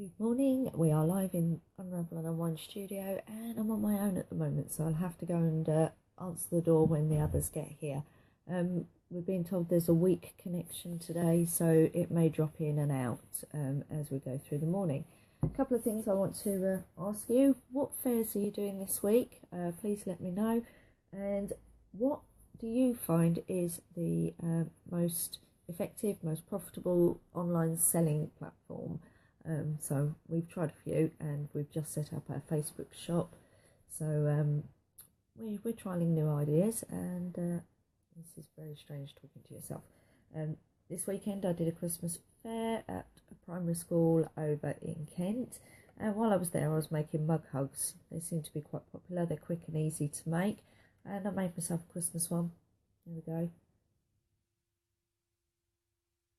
Good morning, we are live in Unravel Unwind studio and I'm on my own at the moment, so I'll have to go and answer the door when the others get here. We're being told there's a weak connection today, so it may drop in and out as we go through the morning. A couple of things I want to ask you. What fairs are you doing this week? Please let me know. And what do you find is the most effective, most profitable online selling platform? So we've tried a few and we've just set up our Facebook shop, so we're trialing new ideas, and this is very strange talking to yourself. This weekend I did a Christmas fair at a primary school over in Kent, and while I was there I was making mug hugs. They seem to be quite popular, they're quick and easy to make, and I made myself a Christmas one. There we go.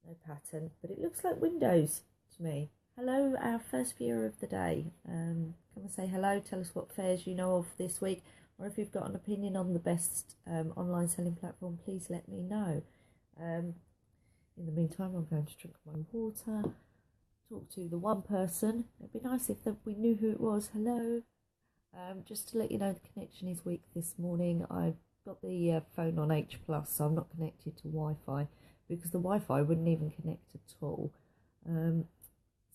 No pattern, but it looks like windows to me. Hello, our first viewer of the day. Come and say hello, tell us what fairs you know of this week, or if you've got an opinion on the best online selling platform, please let me know. In the meantime, I'm going to drink my water, talk to the one person. It'd be nice if we knew who it was. Hello. Just to let you know, the connection is weak this morning. I've got the phone on H+, so I'm not connected to Wi-Fi, because the Wi-Fi wouldn't even connect at all.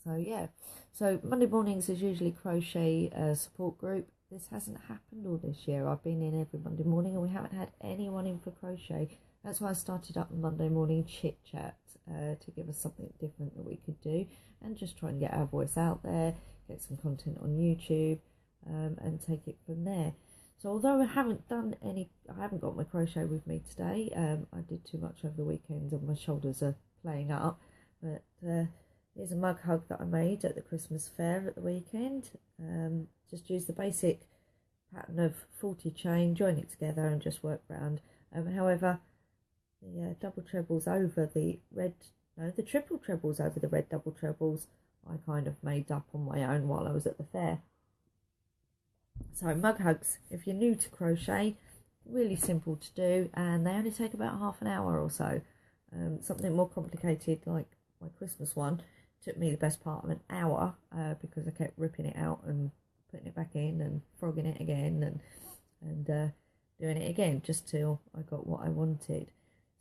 So yeah, so Monday mornings is usually crochet support group. This hasn't happened all this year. I've been in every Monday morning and we haven't had anyone in for crochet. That's why I started up the Monday morning chit chat to give us something different that we could do, and just try and get our voice out there, get some content on YouTube, and take it from there. So although I haven't got my crochet with me today. I did too much over the weekend and my shoulders are playing up, but here's a mug hug that I made at the Christmas fair at the weekend. Just use the basic pattern of 40 chain, join it together and just work round. However, the double trebles over the triple trebles over the red double trebles I kind of made up on my own while I was at the fair. So mug hugs, if you're new to crochet, really simple to do, and they only take about half an hour or so. Something more complicated like my Christmas one took me the best part of an hour, because I kept ripping it out and putting it back in and frogging it again and doing it again just till I got what I wanted.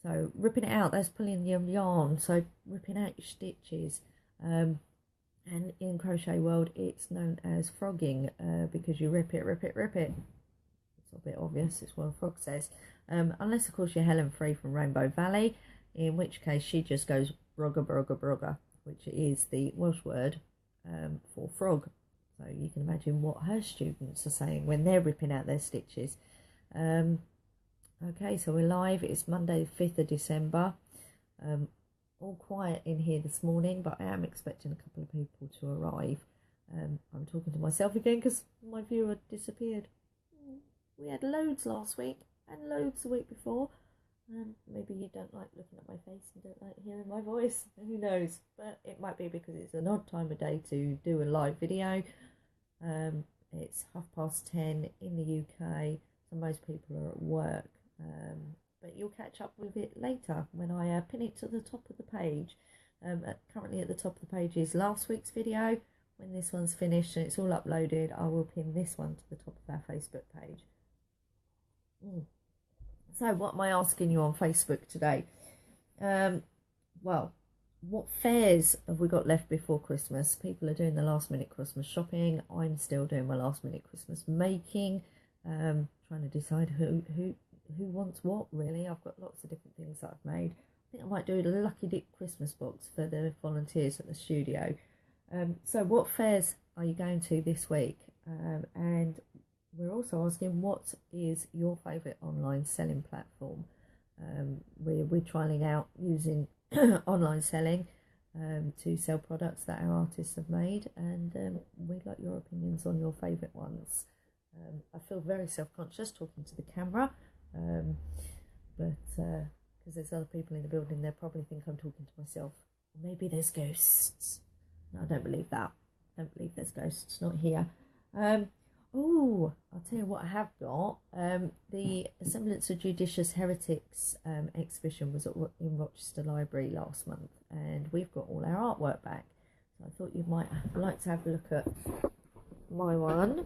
So ripping it out, that's pulling your yarn, so ripping out your stitches, and in crochet world it's known as frogging, because you rip it. It's a bit obvious, it's what a frog says, unless of course you're Helen Free from Rainbow Valley, in which case she just goes brogga brogga brogga, which is the Welsh word for frog. So you can imagine what her students are saying when they're ripping out their stitches. Okay, so we're live. It's Monday the 5th of December. All quiet in here this morning, but I am expecting a couple of people to arrive. I'm talking to myself again because my viewer disappeared. We had loads last week and loads the week before. Maybe you don't like looking at my face and don't like hearing my voice, who knows, but it might be because it's an odd time of day to do a live video. It's 10:30 in the UK, so most people are at work, but you'll catch up with it later when I pin it to the top of the page. Currently at the top of the page is last week's video. When this one's finished and it's all uploaded, I will pin this one to the top of our Facebook page. So what am I asking you on Facebook today? Well, what fairs have we got left before Christmas? People are doing the last minute Christmas shopping. I'm still doing my last minute Christmas making. Trying to decide who wants what, really. I've got lots of different things that I've made. I think I might do a Lucky Dip Christmas box for the volunteers at the studio. So what fairs are you going to this week? And we're also asking, what is your favourite online selling platform? We're trialling out using online selling to sell products that our artists have made, and we'd like your opinions on your favourite ones. I feel very self-conscious talking to the camera, but because there's other people in the building, they probably think I'm talking to myself. Or maybe there's ghosts. No, I don't believe that. I don't believe there's ghosts, not here. Oh, I'll tell you what I have got. The Semblance of Judicious Heretics exhibition was in Rochester Library last month, and we've got all our artwork back. So I thought you might like to have a look at my one.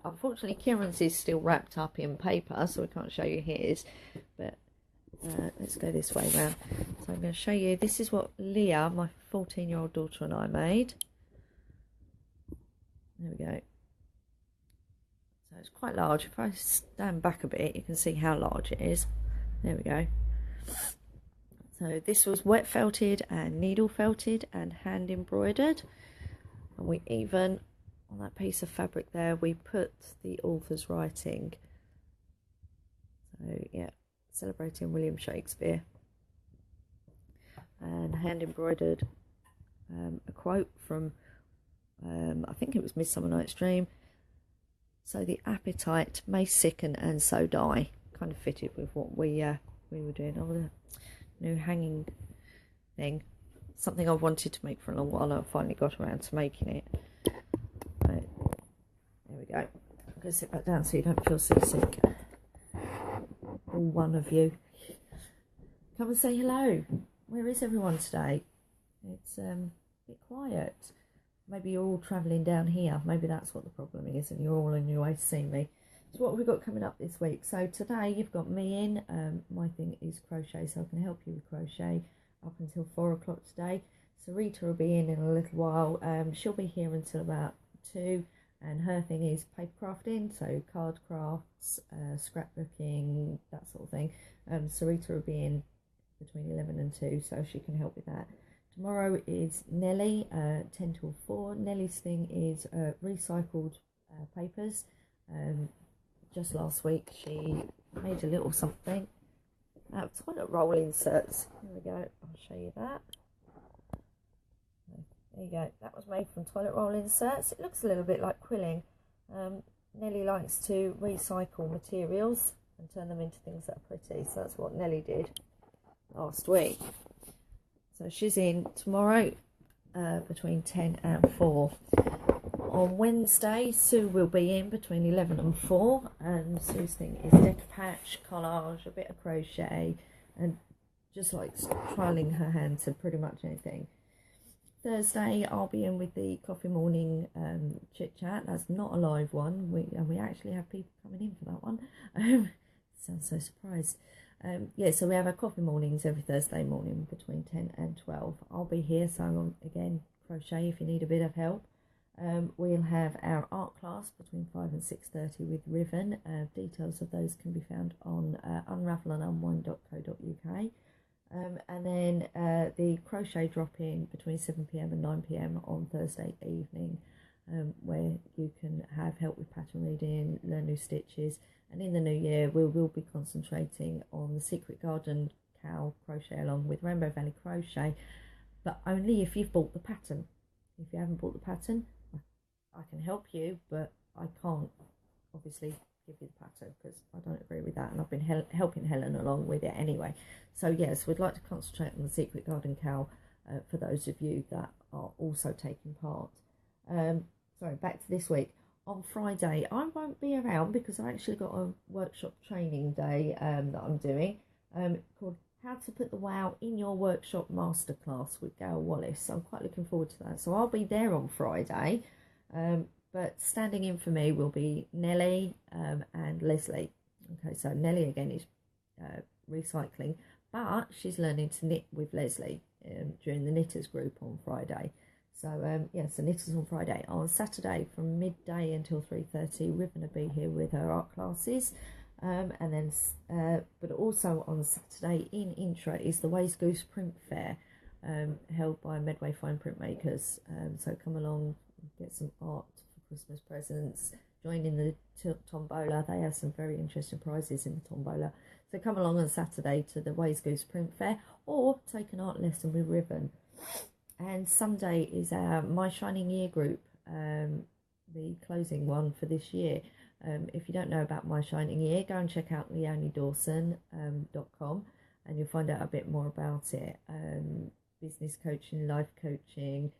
Unfortunately, Kieran's is still wrapped up in paper, so we can't show you his. But let's go this way round. So I'm going to show you. This is what Leah, my 14-year-old daughter, and I made. There we go. So it's quite large. If I stand back a bit, you can see how large it is. There we go. So this was wet felted and needle felted and hand embroidered. And we even, on that piece of fabric there, we put the author's writing. So yeah, celebrating William Shakespeare. And hand embroidered a quote from, I think it was Midsummer Night's Dream. So the appetite may sicken and so die. Kind of fitted with what we were doing. Oh, the new hanging thing. Something I wanted to make for a long while, and I finally got around to making it. Right. There we go. I'm going to sit back down so you don't feel seasick. All one of you. Come and say hello. Where is everyone today? It's a bit quiet. Maybe you're all travelling down here. Maybe that's what the problem is, and you're all on your way to see me. So what have we got coming up this week? So today you've got me in. My thing is crochet, so I can help you with crochet up until 4 o'clock today. Syreeta will be in a little while. She'll be here until about 2, and her thing is paper crafting, so card crafts, scrapbooking, that sort of thing. Syreeta will be in between 11 and 2, so she can help with that. Tomorrow is Nelly, 10 till 4. Nelly's thing is recycled papers. Just last week she made a little something out of toilet roll inserts. There we go, I'll show you that. There you go, that was made from toilet roll inserts. It looks a little bit like quilling. Nelly likes to recycle materials and turn them into things that are pretty, so that's what Nelly did last week. So she's in tomorrow between 10 and 4. On Wednesday, Sue will be in between 11 and 4. And Sue's thing is decoupage, collage, a bit of crochet, and just like trialling her hand to pretty much anything. Thursday, I'll be in with the coffee morning chit chat. That's not a live one. We actually have people coming in for that one. Sounds so surprised. Yeah, so we have our coffee mornings every Thursday morning between 10 and 12. I'll be here, so again, crochet if you need a bit of help. We'll have our art class between 5 and 6:30 with Riven. Details of those can be found on unravelandunwind.co.uk. And then the crochet drop-in between 7 PM and 9 PM on Thursday evening, where you can have help with pattern reading, learn new stitches. And in the new year, we will be concentrating on the Secret Garden cowl crochet along with Rainbow Valley Crochet, but only if you've bought the pattern. If you haven't bought the pattern, I can help you, but I can't obviously give you the pattern because I don't agree with that, and I've been helping Helen along with it anyway. So yes, we'd like to concentrate on the Secret Garden cowl for those of you that are also taking part. Sorry, back to this week. On Friday, I won't be around because I actually got a workshop training day that I'm doing called How to Put the Wow in Your Workshop Masterclass with Gail Wallace. So I'm quite looking forward to that. So I'll be there on Friday, but standing in for me will be Nelly and Lesley. Okay, so Nelly again is recycling, but she's learning to knit with Lesley during the knitters group on Friday. So yeah, so knitters on Friday. On Saturday from midday until 3:30, Riven will be here with her art classes. And then, but also on Saturday in Intra is the Ways Goose Print Fair, held by Medway Fine Printmakers. So come along, get some art for Christmas presents, join in the tombola. They have some very interesting prizes in the tombola. So come along on Saturday to the Ways Goose Print Fair, or take an art lesson with Riven. And Sunday is our My Shining Year group, the closing one for this year. If you don't know about My Shining Year, go and check out leoniedawson.com and you'll find out a bit more about it. Business coaching, life coaching,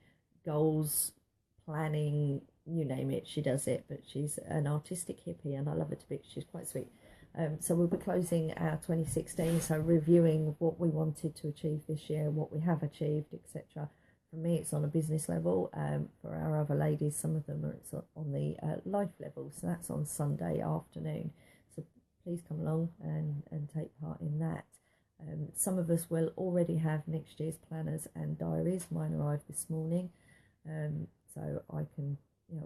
goals, planning, you name it, she does it. But she's an artistic hippie and I love her to bits. She's quite sweet. So we'll be closing our 2016, so reviewing what we wanted to achieve this year, what we have achieved, etc., For me, it's on a business level. For our other ladies, some of them it's on the life level. So that's on Sunday afternoon. So please come along and take part in that. Some of us will already have next year's planners and diaries. Mine arrived this morning. So I can,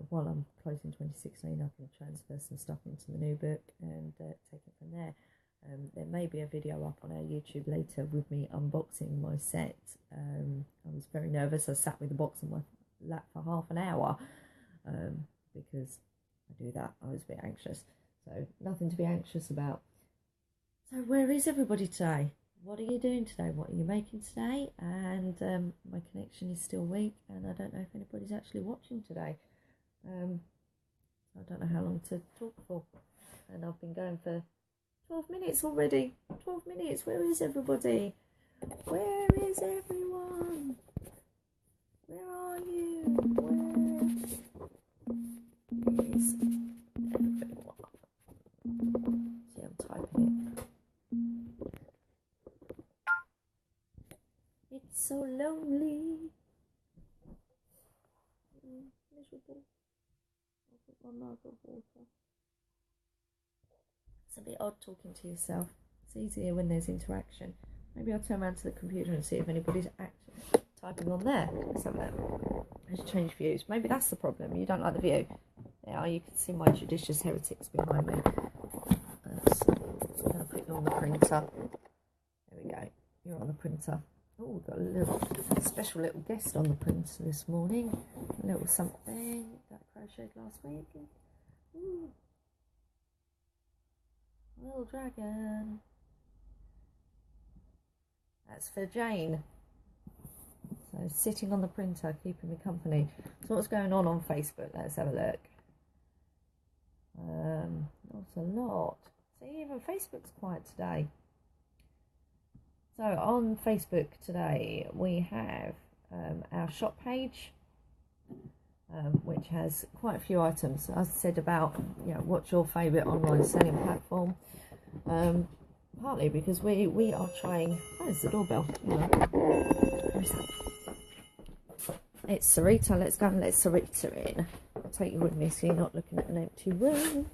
while I'm closing 2016, I can transfer some stuff into the new book and take it from there. There may be a video up on our YouTube later with me unboxing my set. I was very nervous. I sat with the box on my lap for half an hour because I do that. I was a bit anxious. So nothing to be anxious about. So where is everybody today? What are you doing today? What are you making today? And my connection is still weak and I don't know if anybody's actually watching today. I don't know how long to talk for. And I've been going for 12 minutes already. 12 minutes. Where is everybody? Where is everyone? Where are you? Where is everyone? See, I'm typing it. It's so lonely. Miserable. I've got my mug of water. It's a bit odd talking to yourself. It's easier when there's interaction. Maybe I'll turn around to the computer and see if anybody's actually typing on there. Let's have that. Let's change views. Maybe that's the problem. You don't like the view. There, you can see my judicious heretics behind me. I'm going to put you on the printer. There we go. You're on the printer. Oh, we've got a special little guest on the printer this morning. A little something that I crocheted last week. Ooh. Little dragon. That's for Jane. So sitting on the printer, keeping me company. So what's going on Facebook? Let's have a look. Not a lot. See, even Facebook's quiet today. So on Facebook today we have our shop page, which has quite a few items. As I said about, what's your favourite online selling platform? Partly because we are trying. Where's the doorbell? Where's that? It's Syreeta. Let's go and let Syreeta in. I'll take you with me so you're not looking at an empty room.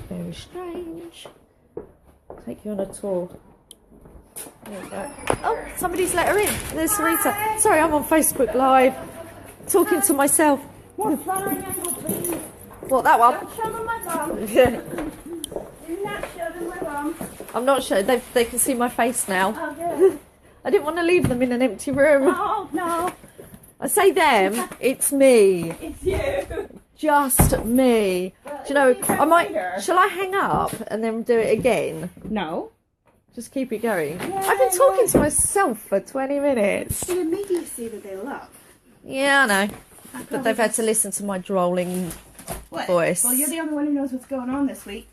Very strange. I'll take you on a tour. There we go. Oh, somebody's let her in. There's Syreeta. Sorry, I'm on Facebook Live, talking to myself. What triangle, please? What, that one? Don't show them my bum. Yeah. Do not show them my bum. I'm not sure. They can see my face now. Oh, good. I didn't want to leave them in an empty room. Oh, no. I say them, it's me. It's you. Just me. Well, Do you know, I might... later. Shall I hang up and then do it again? No. Just keep it going. Yeah, I've been talking to myself for 20 minutes. The media see that they love. Yeah, I know. But they've had to listen to my drolling voice. Well, you're the only one who knows what's going on this week.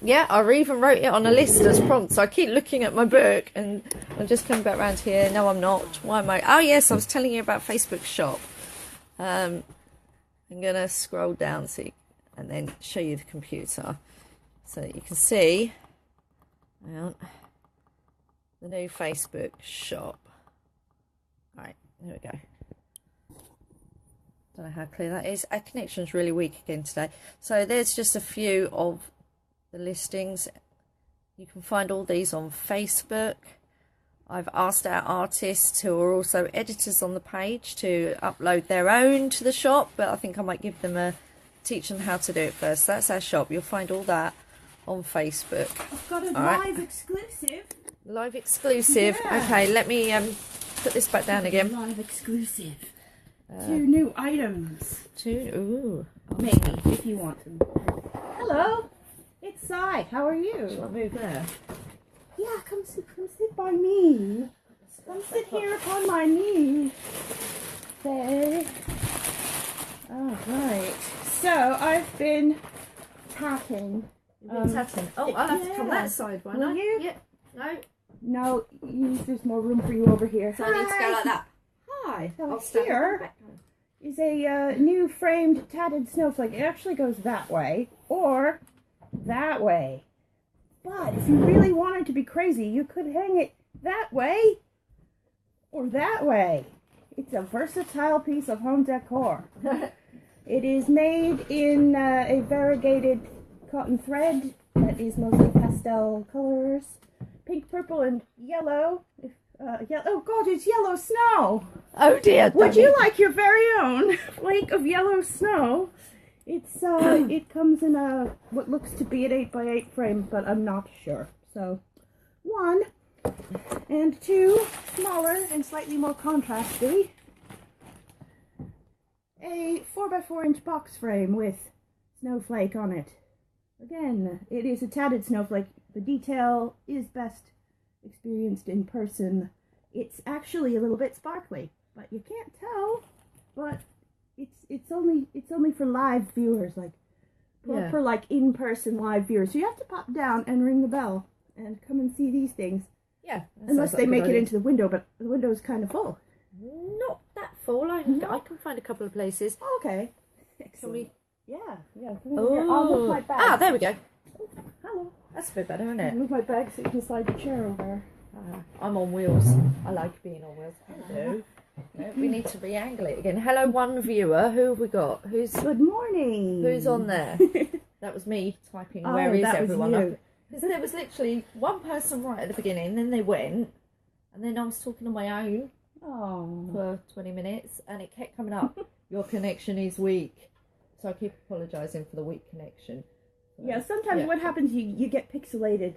Yeah, I even wrote it on a list as prompts. So I keep looking at my book and I'm just coming back around here. No, I'm not. Why am I? Oh, yes, I was telling you about Facebook shop. I'm going to scroll down and then show you the computer so that you can see the new Facebook shop. All right, there we go. Don't know how clear that is. Our connection's really weak again today. So there's just a few of the listings. You can find all these on Facebook. I've asked our artists who are also editors on the page to upload their own to the shop, but I think I might give them teach them how to do it first. That's our shop. You'll find all that on Facebook. I've got a All right. live exclusive. Live exclusive. Yeah. Okay, let me put this back down again. Live exclusive. 2 new items. Ooh. Maybe, if you want them. Hello. It's Cy. How are you? Shall I move there? Yeah, come sit by me. Come sit here upon my knee. Faye. All right. So I've been tatting. Tatting. Oh, I'll have to come yeah. that side, won't Will I? you? Yeah. No. No, there's more room for you over here. So I need to go like that. Hi. So I'll stand here back. is a new framed tatted snowflake. It actually goes that way or that way. But if you really wanted to be crazy, you could hang it that way or that way. It's a versatile piece of home decor. It is made in a variegated cotton thread that is mostly pastel colors. Pink, purple, and yellow. Oh God, it's yellow snow. Oh dear. Would you like your very own flake of yellow snow? It's it comes in a what looks to be an 8x8 frame, but I'm not sure. So 1 and 2, smaller and slightly more contrasty. A 4x4 inch box frame with snowflake on it. Again, it is a tatted snowflake. The detail is best experienced in person. It's actually a little bit sparkly, but you can't tell. But it's only for live viewers, like proper like in-person live viewers. So you have to pop down and ring the bell and come and see these things. Yeah, unless they make it into the window, but the window is kind of full. Not that full. I can find a couple of places. Oh, okay. Can we? Yeah. I'll move my bag. Ah, there we go. Oh, hello. That's a bit better, isn't I'll it? move my bag so you can slide the chair over. I'm on wheels. I like being on wheels. Hello. No, we need to re-angle it again. Hello, one viewer. Who have we got? Good morning. Who's on there? That was me typing. Oh, Where is that everyone? was you. Because there was literally one person right at the beginning, then they went, and then I was talking on my own for 20 minutes, and it kept coming up. Your connection is weak. So I keep apologising for the weak connection. So, yeah, sometimes what happens, you get pixelated.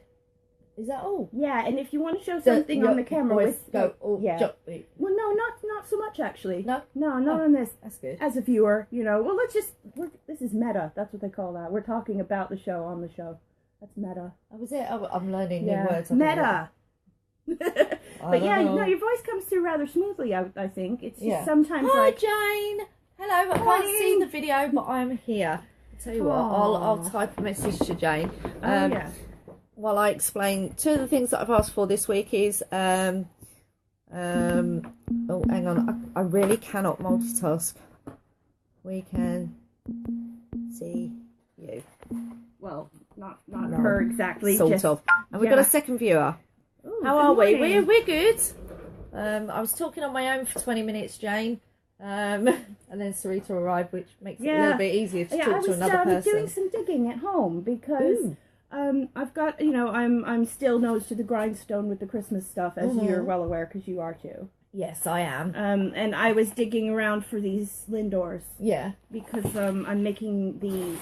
Is that all? Yeah, and if you want to show something on the camera with... Well, no, not so much, actually. No? No, not on this. That's good. As a viewer, you know, well, this is meta. That's what they call that. We're talking about the show on the show. That's meta. Oh, was it? Oh, I'm learning new words. Meta. But yeah, no, your voice comes through rather smoothly, I think. It's just sometimes Hi, like... Jane! Hello, I can't see the video, but I'm here. I'll tell you what, I'll type a message to Jane. While I explain, 2 of the things that I've asked for this week is... oh, hang on. I really cannot multitask. We can see you. Well, not her exactly. Sort of. And we've got a second viewer. Ooh, how are we? We're good. I was talking on my own for 20 minutes, Jane. And then Syreeta arrived, which makes it a little bit easier to talk to another person. I was doing some digging at home because I've got, I'm still nose to the grindstone with the Christmas stuff, as you're well aware, because you are too. Yes, I am. And I was digging around for these Lindors. Yeah. Because I'm making the...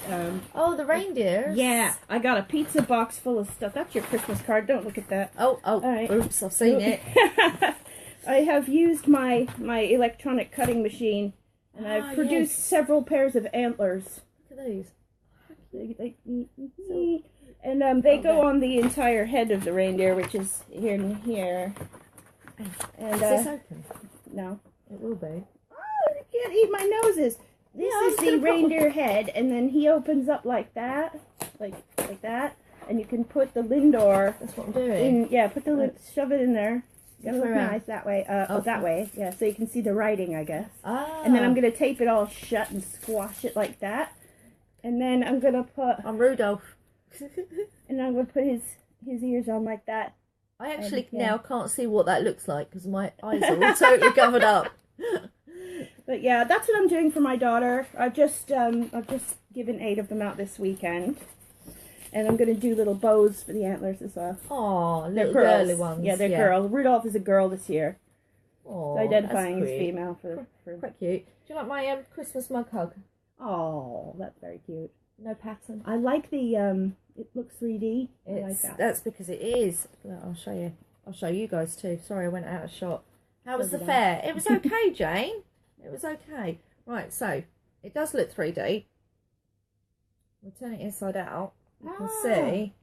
the reindeers? Yeah. I got a pizza box full of stuff. That's your Christmas card. Don't look at that. Oh. Right. Oops, I've seen it. I have used my electronic cutting machine, and I've produced several pairs of antlers. Look at these. And they go on the entire head of the reindeer, which is here and here. And, is this open? No. It will be. Oh, you can't eat my noses. This is the reindeer head, and then he opens up like that. Like that. And you can put the Lindor... That's what I'm doing. Put the shove it in there. Gotta look nice that way. That way. Yeah, so you can see the writing, I guess. And then I'm going to tape it all shut and squash it like that. And then I'm going to put... I'm Rudolph. And I'm going to put his ears on like that. I actually now can't see what that looks like because my eyes are all totally covered up. But yeah, that's what I'm doing for my daughter. I've just given 8 of them out this weekend. And I'm going to do little bows for the antlers as well. Oh, little girly ones. Yeah, they're girls. Rudolph is a girl this year. Oh, so identifying as female for... Quite cute. Do you like my Christmas mug hug? Oh, that's very cute. No pattern. I like the it looks 3D. I like that. That's because it is. Look, I'll show you. I'll show you guys too. Sorry, I went out of shot. How was the fair? It was okay, Jane. It was okay. Right, so it does look 3D. We'll turn it inside out. You can see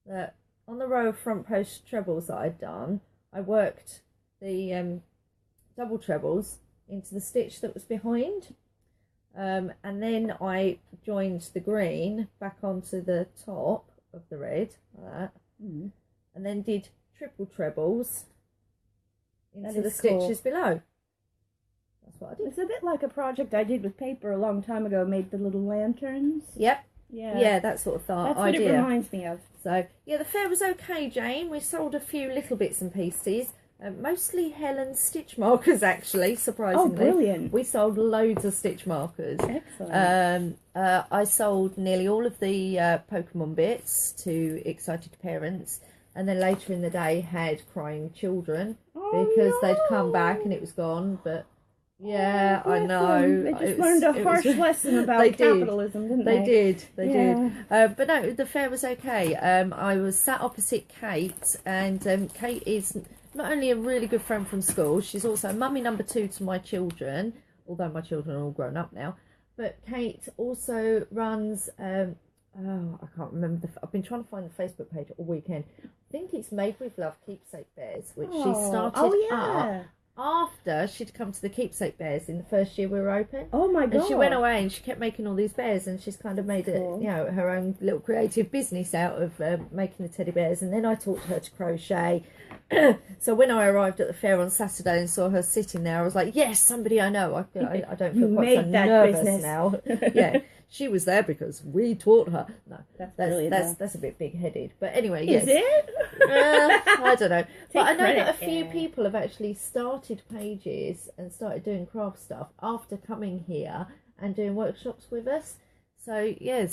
that on the row of front post trebles that I'd done, I worked the double trebles into the stitch that was behind. And then I joined the green back onto the top of the red, like that. And then did triple trebles into the stitches below. That's what I did. It's a bit like a project I did with paper a long time ago, made the little lanterns. Yep. Yeah, that sort of idea. That's what it reminds me of. So, yeah, the fair was okay, Jane. We sold a few little bits and pieces. Mostly Helen's stitch markers, actually, surprisingly. Oh, brilliant. We sold loads of stitch markers. Excellent. I sold nearly all of the Pokemon bits to excited parents, and then later in the day had crying children because they'd come back and it was gone. But yeah, I know. They just learned a harsh lesson about capitalism, didn't they? They did. But no, the fair was okay. I was sat opposite Kate, and Kate is not only a really good friend from school, she's also mummy number 2 to my children, although my children are all grown up now. But Kate also runs, I can't remember, I've been trying to find the Facebook page all weekend. I think it's Made With Love Keepsake Bears, which she started up after she'd come to the Keepsake Bears in the first year we were open. Oh my god. And she went away and she kept making all these bears, and she's kind of made it, you know, her own little creative business out of making the teddy bears. And then I taught her to crochet. So when I arrived at the fair on Saturday and saw her sitting there, I was like, yes, somebody I know. I don't feel quite so nervous now. Yeah. She was there because we taught her. No, that's a bit big-headed. But anyway, yes. Is it? I don't know. But I know that a few people have actually started pages and started doing craft stuff after coming here and doing workshops with us. So, yeah,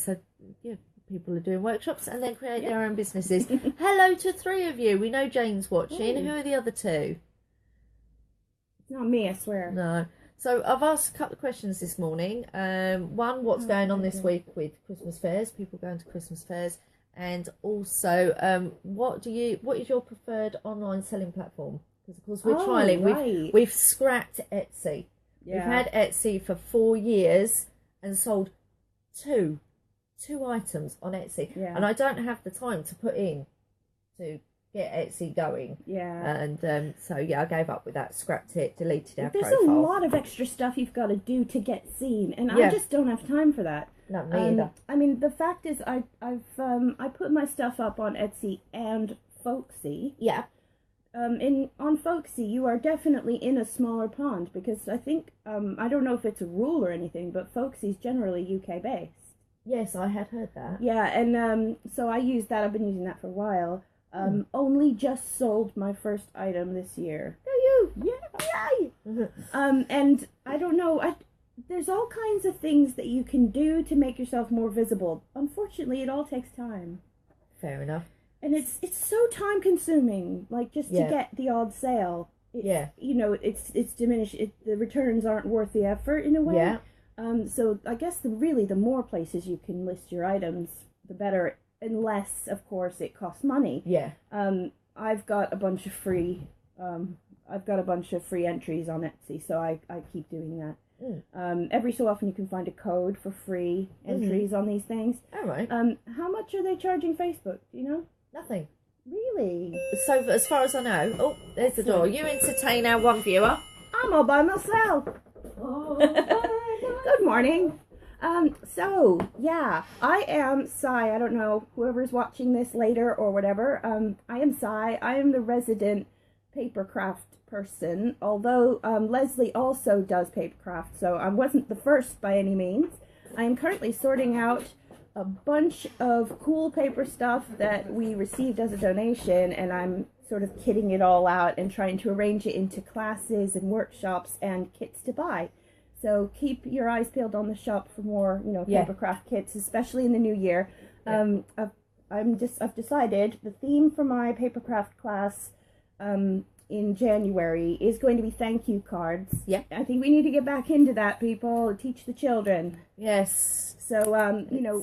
people are doing workshops and then create their own businesses. Hello to 3 of you. We know Jane's watching. Who are the other 2? It's not me, I swear. No. So I've asked a couple of questions this morning. One, what's going on this week with Christmas fairs, people going to Christmas fairs, and also what is your preferred online selling platform? Because of course we're trialing. Right. We've scrapped Etsy. Yeah. We've had Etsy for 4 years and sold two items on Etsy, and I don't have the time to put in to get Etsy going. And so I gave up with that, scrapped it, deleted our profile. There's a lot of extra stuff you've got to do to get seen, and I just don't have time for that. Not me either. I mean, the fact is, I put my stuff up on Etsy and Folksy. Yeah. On Folksy, you are definitely in a smaller pond, because I think I don't know if it's a rule or anything, but Folksy's generally UK based. Yes, I had heard that. Yeah, and so I use that. I've been using that for a while. Only just sold my first item this year. Go you! Yay! And I don't know, there's all kinds of things that you can do to make yourself more visible. Unfortunately, it all takes time. Fair enough. And it's so time consuming, like just to get the odd sale. You know, it's diminished. The returns aren't worth the effort in a way. Yeah. So I guess the more places you can list your items, the better. Unless, of course, it costs money. Yeah. I've got a bunch of free entries on Etsy, so I keep doing that. Every so often you can find a code for free entries on these things. All right. How much are they charging Facebook? Do you know? Nothing. Really? So as far as I know, oh, there's the door. You entertain our one viewer. I'm all by myself. Good morning. So, I am Cy. I don't know, whoever's watching this later or whatever. I am Cy. I am the resident papercraft person, although Lesley also does papercraft, so I wasn't the first by any means. I am currently sorting out a bunch of cool paper stuff that we received as a donation, and I'm sort of kitting it all out and trying to arrange it into classes and workshops and kits to buy. So keep your eyes peeled on the shop for more, papercraft kits, especially in the new year. I've decided the theme for my papercraft class in January is going to be thank you cards. Yeah. I think we need to get back into that, people. Teach the children. Yes. So,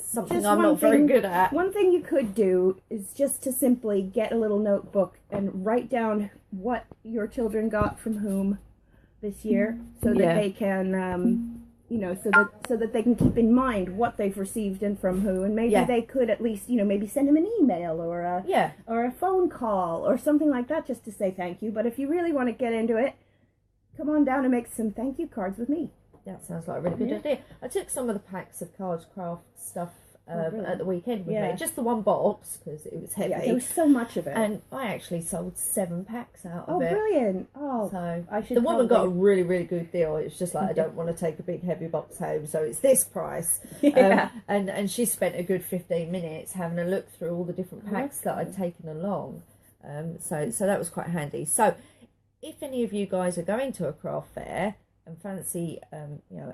something I'm not very good at. One thing you could do is just to simply get a little notebook and write down what your children got from whom this year, so that they can, so that they can keep in mind what they've received and from who, and maybe they could at least, maybe send them an email or a phone call or something like that just to say thank you. But if you really want to get into it, come on down and make some thank you cards with me. That sounds like a really good idea. I took some of the packs of card craft stuff at the weekend with me. Just the one box, because it was heavy. Yeah, there was so much of it. And I actually sold 7 packs out of it. Oh, brilliant. Oh, so the woman got a really, really good deal. It's just like, I don't want to take a big heavy box home, so it's this price. And she spent a good 15 minutes having a look through all the different packs that I'd taken along. So that was quite handy. So if any of you guys are going to a craft fair and fancy,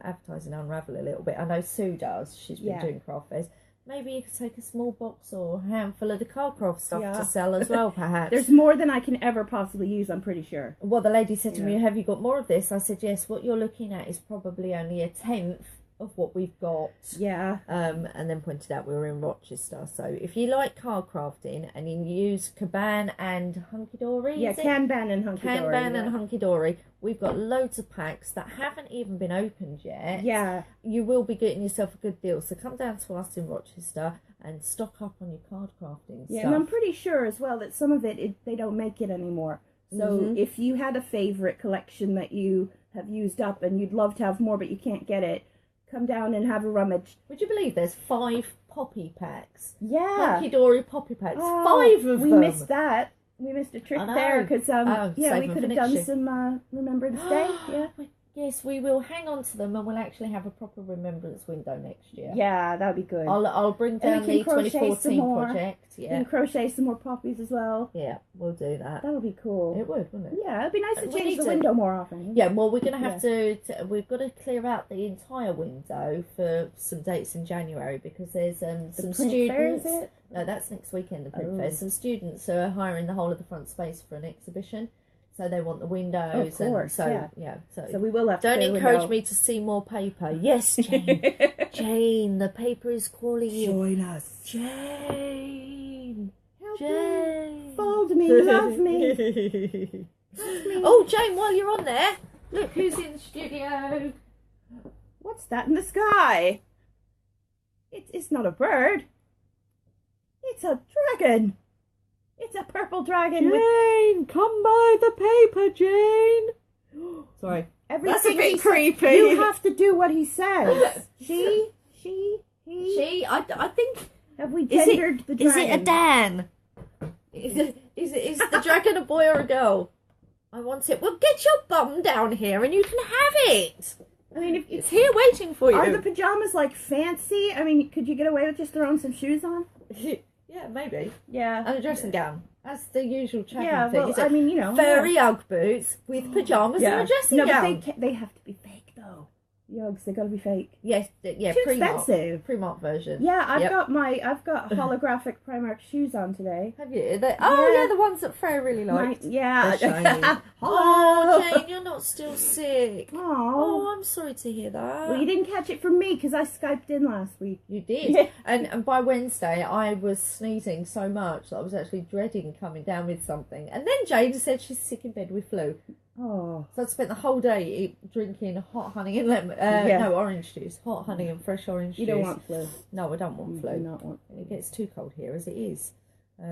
advertising Unravel a little bit, I know Sue does. She's been doing craft fairs. Maybe you could take a small box or a handful of the craft stuff to sell as well, perhaps. There's more than I can ever possibly use, I'm pretty sure. Well, the lady said to me, have you got more of this? I said, yes, what you're looking at is probably only a tenth of what we've got. Yeah. And then pointed out we were in Rochester. So if you like card crafting and you use Kanban and Hunky Dory, Kanban and Hunky Dory. Kanban and Hunky Dory. We've got loads of packs that haven't even been opened yet. Yeah. You will be getting yourself a good deal. So come down to us in Rochester and stock up on your card crafting stuff. And I'm pretty sure as well that some of it they don't make it anymore. So if you had a favorite collection that you have used up and you'd love to have more but you can't get it, come down and have a rummage. Would you believe there's 5 poppy packs? Yeah. Hunky Dory poppy packs. 5 of them. We missed that. We missed a trick there because we could have done some Remembrance Day. Yeah. Yes, we will hang on to them and we'll actually have a proper remembrance window next year. Yeah, that would be good. I'll bring down the 2014 project. Yeah. You can crochet some more poppies as well. Yeah, we'll do that. That would be cool. It would, wouldn't it? Yeah, it'd be nice to change the window more often. Yeah, well, we're going to have we've got to clear out the entire window for some dates in January because there's some students. Fair, is it? No, that's next weekend, the print fair. Some students are hiring the whole of the front space for an exhibition. So they want the windows. Of course, So we will have to don't encourage me to see more paper. Yes, Jane. Jane, the paper is calling you. Join us. Jane. Help Jane. me. Fold me. Love me. Love me. Oh, Jane, while you're on there, look who's in the studio. What's that in the sky? It's not a bird. It's a dragon. It's a purple dragon. Jane, come buy the paper, Jane. Sorry. That's a bit creepy. You have to do what he says. She, he. I think. Have we gendered the dragon? Is it a Dan? Is the dragon a boy or a girl? I want it. Well, get your bum down here and you can have it. I mean, if it's here waiting for you. Are the pajamas like fancy? I mean, could you get away with just throwing some shoes on? Yeah, maybe. Yeah. And a dressing gown. That's the usual thing. Well, I mean, furry Ugg boots with pajamas and a dressing gown. But they have to be fake, though. The Uggs, they gotta be fake. Yes, Too expensive. Primark version. Yeah, I've got holographic Primark shoes on today. Have you? The ones that Faye really liked. Yeah. Oh, Jane, you're not still sick. Oh, I'm sorry to hear that. Well, you didn't catch it from me because I Skyped in last week. You did. And by Wednesday, I was sneezing so much that I was actually dreading coming down with something. And then Jane said she's sick in bed with flu. Oh. So I spent the whole day drinking hot honey and orange juice. Hot honey and fresh orange juice. You don't want flu. No, I don't want flu. Do not want flu. It gets too cold here as it is. I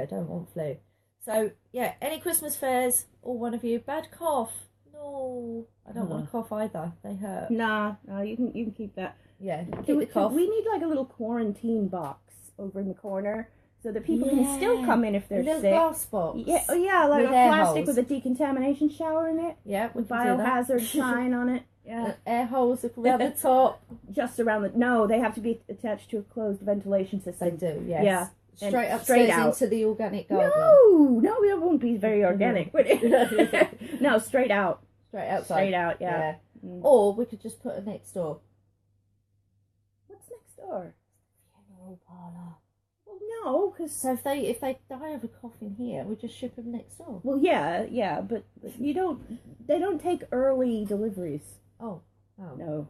don't want flu. So, any Christmas fairs, or one of you, bad cough? No, I don't want to cough either. They hurt. Nah, you can keep that. Yeah, keep the cough. We need like a little quarantine box over in the corner so that people can still come in if they're sick. Glass box. Yeah, like a plastic with a decontamination shower in it. Yeah, with biohazard sign on it. Yeah, air holes around the top. Just around the. No, they have to be attached to a closed ventilation system. They do. Yes. Yeah. Straight out into the organic garden. No, it won't be very organic, would it? No, straight out. Straight outside. Straight out, yeah. Or we could just put it next door. What's next door? Funeral parlour. Well, no, because so if they die of a cough in here, we just ship them next door. Well, yeah, but they don't take early deliveries. Oh. No.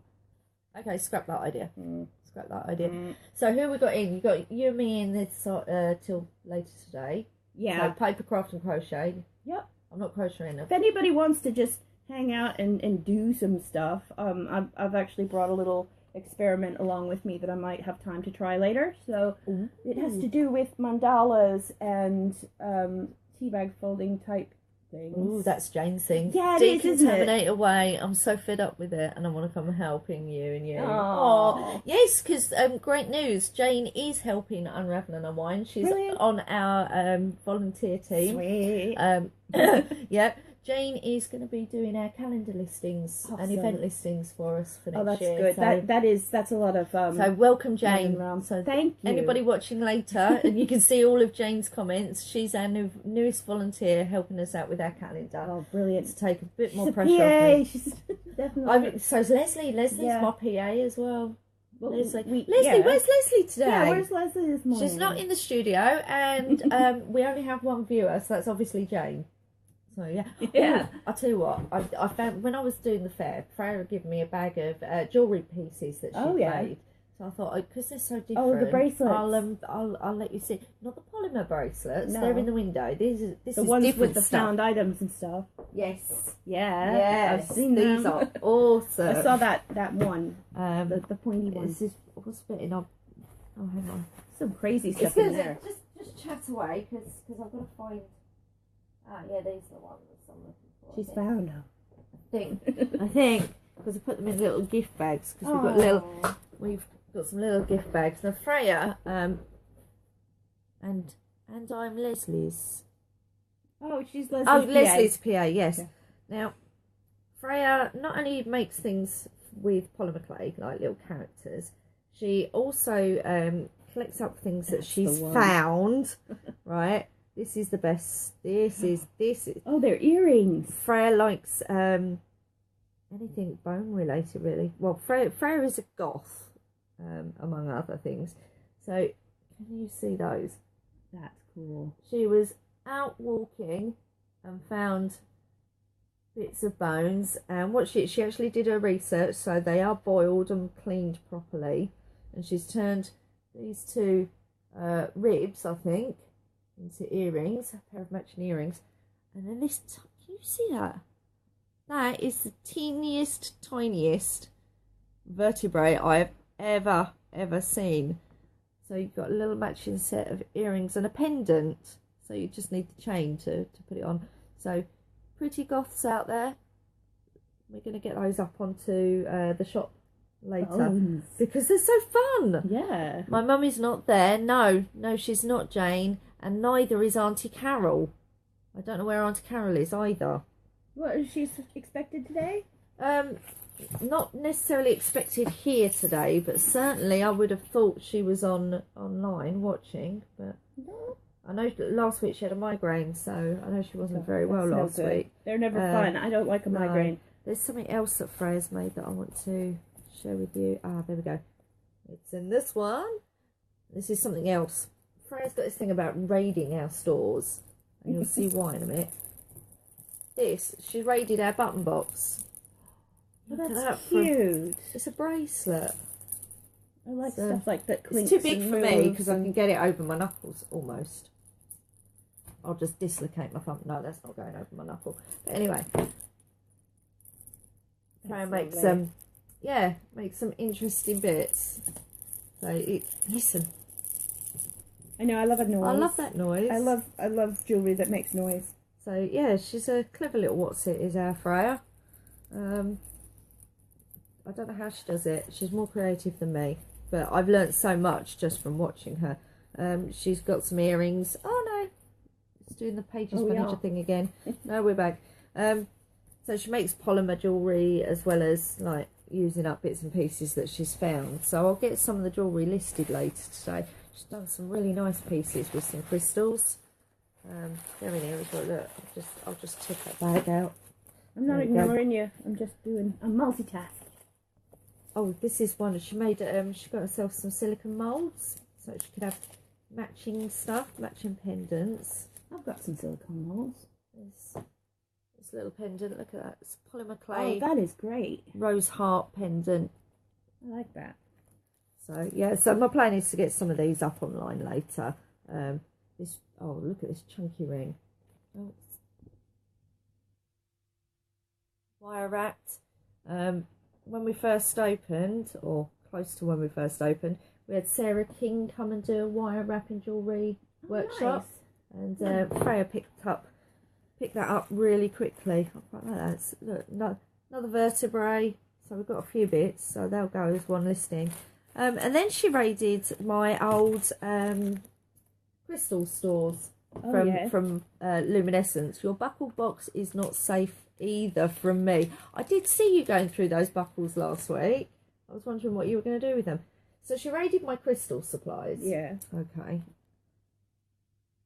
Okay, scrap that idea. Scrap that idea. So who we got in? You got you and me in this till later today. Yeah. So paper craft and crochet. Yep. I'm not crocheting. If anybody wants to just hang out and do some stuff, I've actually brought a little experiment along with me that I might have time to try later. So it has to do with mandalas and teabag folding type things. Ooh, that's Jane's thing. Yeah, it is, isn't it? Decontaminate away. I'm so fed up with it, and I want to come helping you and you. Oh, yes, because great news. Jane is helping Unravel Unwind. She's Brilliant. on our volunteer team. Sweet. Yeah. Jane is going to be doing our calendar listings and event listings for us for next year. Good. So, that's a lot of so welcome, Jane. So thank you. Anybody watching later, and you can see all of Jane's comments. She's our newest volunteer, helping us out with our calendar. Oh, brilliant! To take a bit She's more a pressure PA. off me. She's definitely. So is Lesley. Lesley's my PA as well. Well, Lesley, where's Lesley today? Yeah, where's Lesley this morning? She's not in the studio, and we only have one viewer, so that's obviously Jane. So yeah. Ooh, I'll tell you what, I found when I was doing the fair, Freya had given me a bag of jewellery pieces that she made. So I thought, because they're so different. Oh, the bracelets. I'll let you see. Not the polymer bracelets. No. They're in the window. This is ones different with the found items and stuff. Yes. Yeah. Yes. I've seen these them. are awesome. I saw that one. The pointy one. This is what's fitting up. Oh, hang on. Some crazy stuff in there. Just chat away, because I've got to find. Yeah, these are the ones I'm looking for. She's found them. I think because I put them in little gift bags, because we've got some little gift bags. Now Freya, and I'm Leslie's. Oh, she's Leslie's. Oh, PA. Leslie's PA. Yes. Okay. Now Freya not only makes things with polymer clay, like little characters, she also collects up things that she's found. Right. This is the best. This is. Oh, they're earrings. Freya likes anything bone related, really. Well, Freya is a goth, among other things. So, can you see those? That's cool. She was out walking and found bits of bones, and what she actually did her research, so they are boiled and cleaned properly, and she's turned these two ribs, I think, into earrings, a pair of matching earrings, and then this. Can you see that? That is the tiniest vertebrae I've ever seen. So you've got a little matching set of earrings and a pendant. So you just need the chain to put it on. So pretty goths out there. We're going to get those up onto the shop later because they're so fun. Yeah. My mummy's not there. No, she's not, Jane. And neither is Auntie Carol. I don't know where Auntie Carol is either. What, is she expected today? Not necessarily expected here today, but certainly I would have thought she was online watching. But I know last week she had a migraine, so I know she wasn't very well last week. They're never fun. I don't like a migraine. There's something else that Freya's made that I want to share with you. There we go. It's in this one. This is something else. Freya's got this thing about raiding our stores, and you'll see why in a minute. She raided our button box. That's cute. It's a bracelet. I like stuff like that. It's too big for me because I can get it over my knuckles almost. I'll just dislocate my thumb. No, that's not going over my knuckle. But anyway, try and make some interesting bits. So listen. I know, I love a noise. I love that noise. I love jewellery that makes noise. So yeah, she's a clever little what's-it, is our Freya. I don't know how she does it. She's more creative than me, but I've learnt so much just from watching her. She's got some earrings. Oh no, it's doing the pages manager thing again. No, we're back. So she makes polymer jewellery as well as like using up bits and pieces that she's found. So I'll get some of the jewellery listed later today. She's done some really nice pieces with some crystals. They're in here as well. Look, I'll just take that bag out. I'm not ignoring you. I'm just doing a multitask. Oh, this is one. She made. She got herself some silicone moulds so she could have matching stuff, matching pendants. I've got some silicone moulds. This little pendant. Look at that. It's polymer clay. Oh, that is great. Rose heart pendant. I like that. So yeah. So my plan is to get some of these up online later. Oh, look at this chunky ring. Oh, wire wrapped. When we first opened, or close to when we first opened, we had Sarah King come and do a wire wrapping jewellery workshop. Nice. And Freya picked that up really quickly. I quite like that. Look, another vertebrae. So we've got a few bits, so they'll go as one listing. And then she raided my old crystal stores. from Luminescence. Your buckle box is not safe either from me. I did see you going through those buckles last week. I was wondering what you were going to do with them. So she raided my crystal supplies. Yeah. Okay.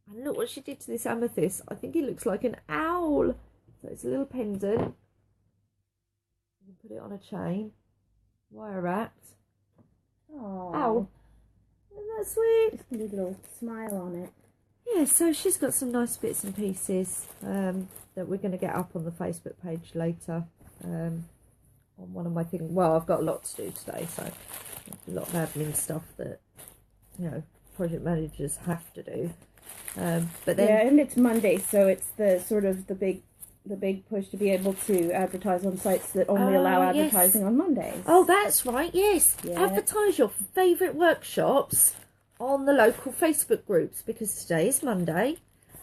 And look what she did to this amethyst. I think it looks like an owl. So it's a little pendant. You can put it on a chain. Wire wrapped. Oh. Owl. Isn't that sweet? Just a little smile on it. Yeah, so she's got some nice bits and pieces that we're going to get up on the Facebook page later. On one of my things. Well, I've got a lot to do today, so a lot of admin stuff that, you know, project managers have to do. But then, yeah, and it's Monday, so it's the sort of the big push to be able to advertise on sites that only allow advertising on Mondays. Oh, that's right, yes. Yeah. Advertise your favourite workshops on the local Facebook groups, because today is Monday,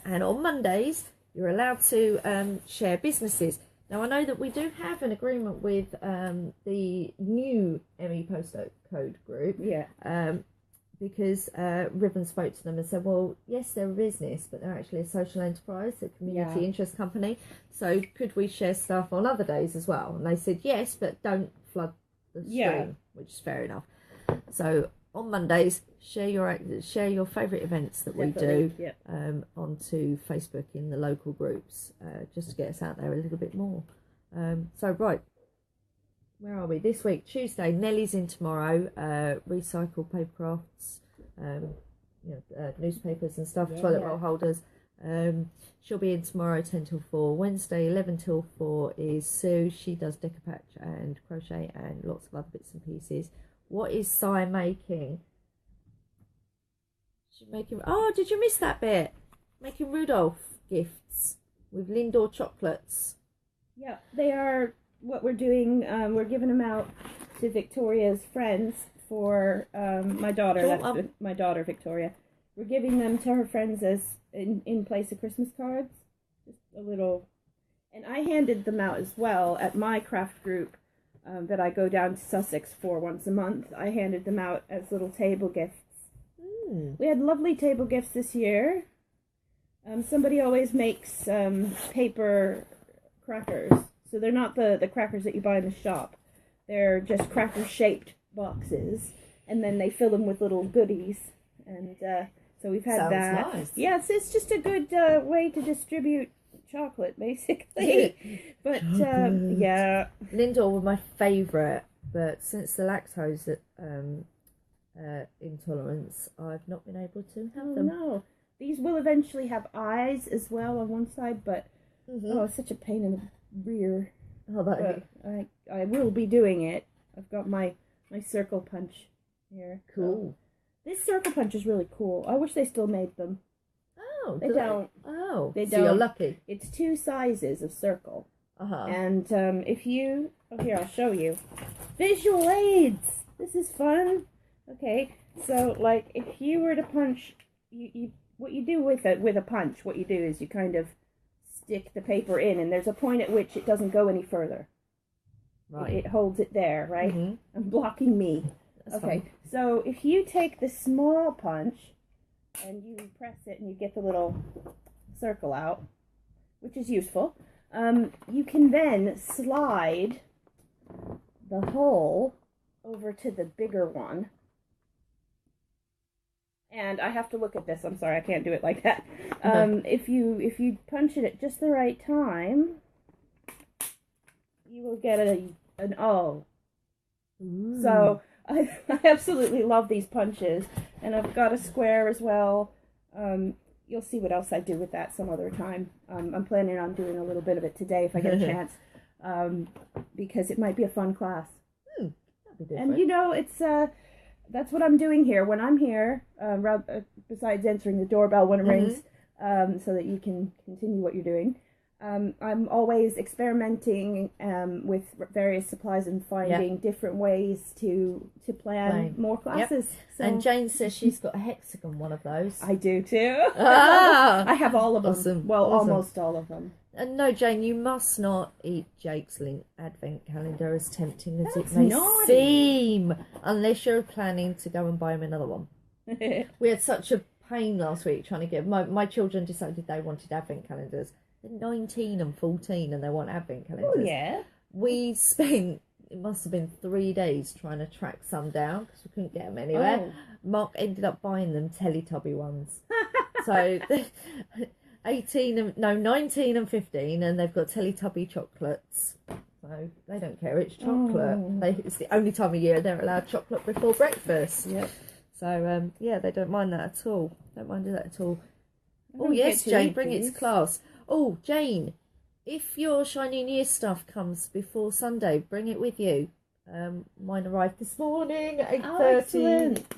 and on Mondays you're allowed to share businesses. Now, I know that we do have an agreement with the new ME postcode group. Yeah. Because Ribbon spoke to them and said, well, yes, they're a business, but they're actually a social enterprise, a community interest company. So could we share stuff on other days as well? And they said, yes, but don't flood the stream, which is fair enough. So on Mondays, share your favourite events that we do onto Facebook in the local groups, just to get us out there a little bit more. So, right. Where are we? This week, Tuesday, Nellie's in tomorrow. Recycle paper crafts, newspapers and stuff, toilet roll holders. She'll be in tomorrow 10 till 4. Wednesday 11 till 4 is Sue. She does decoupage and crochet and lots of other bits and pieces. What is Sy making? She's making... Oh, did you miss that bit? Making Rudolph gifts with Lindor chocolates. Yeah, they are... What we're doing, we're giving them out to Victoria's friends for my daughter. My daughter, Victoria. We're giving them to her friends as in place of Christmas cards. Just a little... And I handed them out as well at my craft group that I go down to Sussex for once a month. I handed them out as little table gifts. We had lovely table gifts this year. Somebody always makes paper crackers. So they're not the crackers that you buy in the shop. They're just cracker-shaped boxes. And then they fill them with little goodies. And so we've had that. Nice. Yes, it's just a good way to distribute chocolate, basically. But, yeah. Lindor were my favourite, but since the lactose intolerance, I've not been able to have them. No. These will eventually have eyes as well on one side, but it's such a pain in the rear. But I will be doing it. I've got my circle punch here. Cool. This circle punch is really cool. I wish they still made them. Oh, they don't. They don't. You're lucky. It's 2 sizes of circle. And if you... Oh, here, I'll show you. Visual aids! This is fun. Okay, so, like, if you were to punch... what you do with a punch, what you do is you kind of stick the paper in, and there's a point at which it doesn't go any further. Right. It holds it there, right? I'm blocking me. That's okay, fun. So if you take the small punch and you press it and you get the little circle out, which is useful, you can then slide the hole over to the bigger one. And I have to look at this. I'm sorry, I can't do it like that. If you punch it at just the right time, you will get an O. Ooh. So I absolutely love these punches, and I've got a square as well. You'll see what else I do with that some other time. I'm planning on doing a little bit of it today if I get a chance, because it might be a fun class. That'd be different. And you know, it's that's what I'm doing here when I'm here, besides answering the doorbell when it rings, so that you can continue what you're doing. I'm always experimenting with various supplies and finding different ways to plan more classes. Yep. So, and Jane says she's got a hexagon one of those. I do too. I have all of them. Awesome. Well, awesome. Almost all of them. And no, Jane, you must not eat Jake's Link advent calendar, as tempting as That's it may naughty. seem, unless you're planning to go and buy him another one. We had such a pain last week trying to get my children decided they wanted advent calendars. They're 19 and 14 and they want advent calendars. Oh yeah. We spent, it must have been 3 days trying to track some down because we couldn't get them anywhere. Oh. Mark ended up buying them Teletubby ones. So 19 and 15, and they've got Teletubby chocolates. So they don't care, it's chocolate. It's the only time of year they're allowed chocolate before breakfast. Yep. So yeah, they don't mind that at all. Don't mind that at all. Oh don't yes, get to Jane, eat bring it these. to class. Oh, Jane, if your Shiny New Year stuff comes before Sunday, bring it with you. Mine arrived this morning at 8:30. Oh, excellent.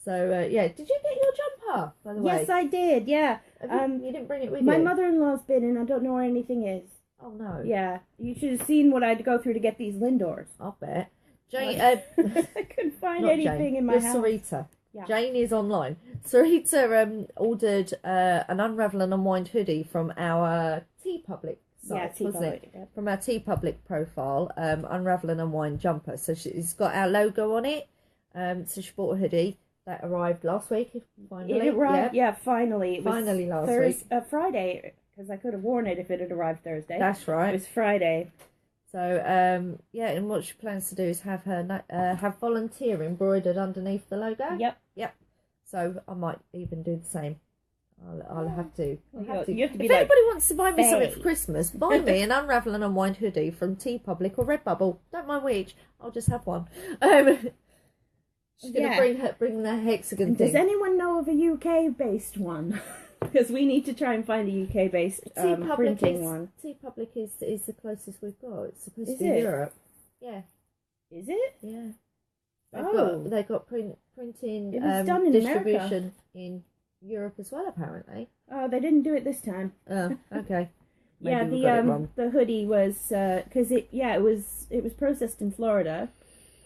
So yeah, did you get your jumper, by the way? Yes, I did. Yeah. You didn't bring it with you? My mother-in-law's been, and I don't know where anything is. Oh no. Yeah, you should have seen what I had to go through to get these Lindors. I'll bet. Jane, I couldn't find not anything Jane, in my you're house. Syreeta. Yeah. Jane is online. Syreeta ordered an Unravel Unwind hoodie from our TeePublic site, Yeah, wasn't it? TeePublic, yeah. From our TeePublic profile, Unravel Unwind jumper. So it's got our logo on it. So she bought a hoodie that arrived last week. Finally, It arrived, yeah, finally. It was Finally last week. Friday, because I could have worn it if it had arrived Thursday. That's right. It was Friday. So yeah, and what she plans to do is have her have volunteer embroidered underneath the logo. Yep. So I might even do the same. I'll have to. Well, I'll have to. you have to be If like anybody wants to buy me something Faye. for Christmas, buy me an Unravel and Unwind hoodie from TeePublic or Redbubble. Don't mind which. I'll just have one. She's gonna bring the hexagon Does thing. anyone know of a UK-based one? Because we need to try and find a UK-based printing one. TeePublic is the closest we've got. It's supposed Is to be it? Europe. Yeah. Is it? Yeah. Oh. They've got printing It was done in distribution in Europe as well, apparently. Oh, they didn't do it this time. Oh, okay. Yeah, Maybe we got it wrong. the hoodie was because it was processed in Florida,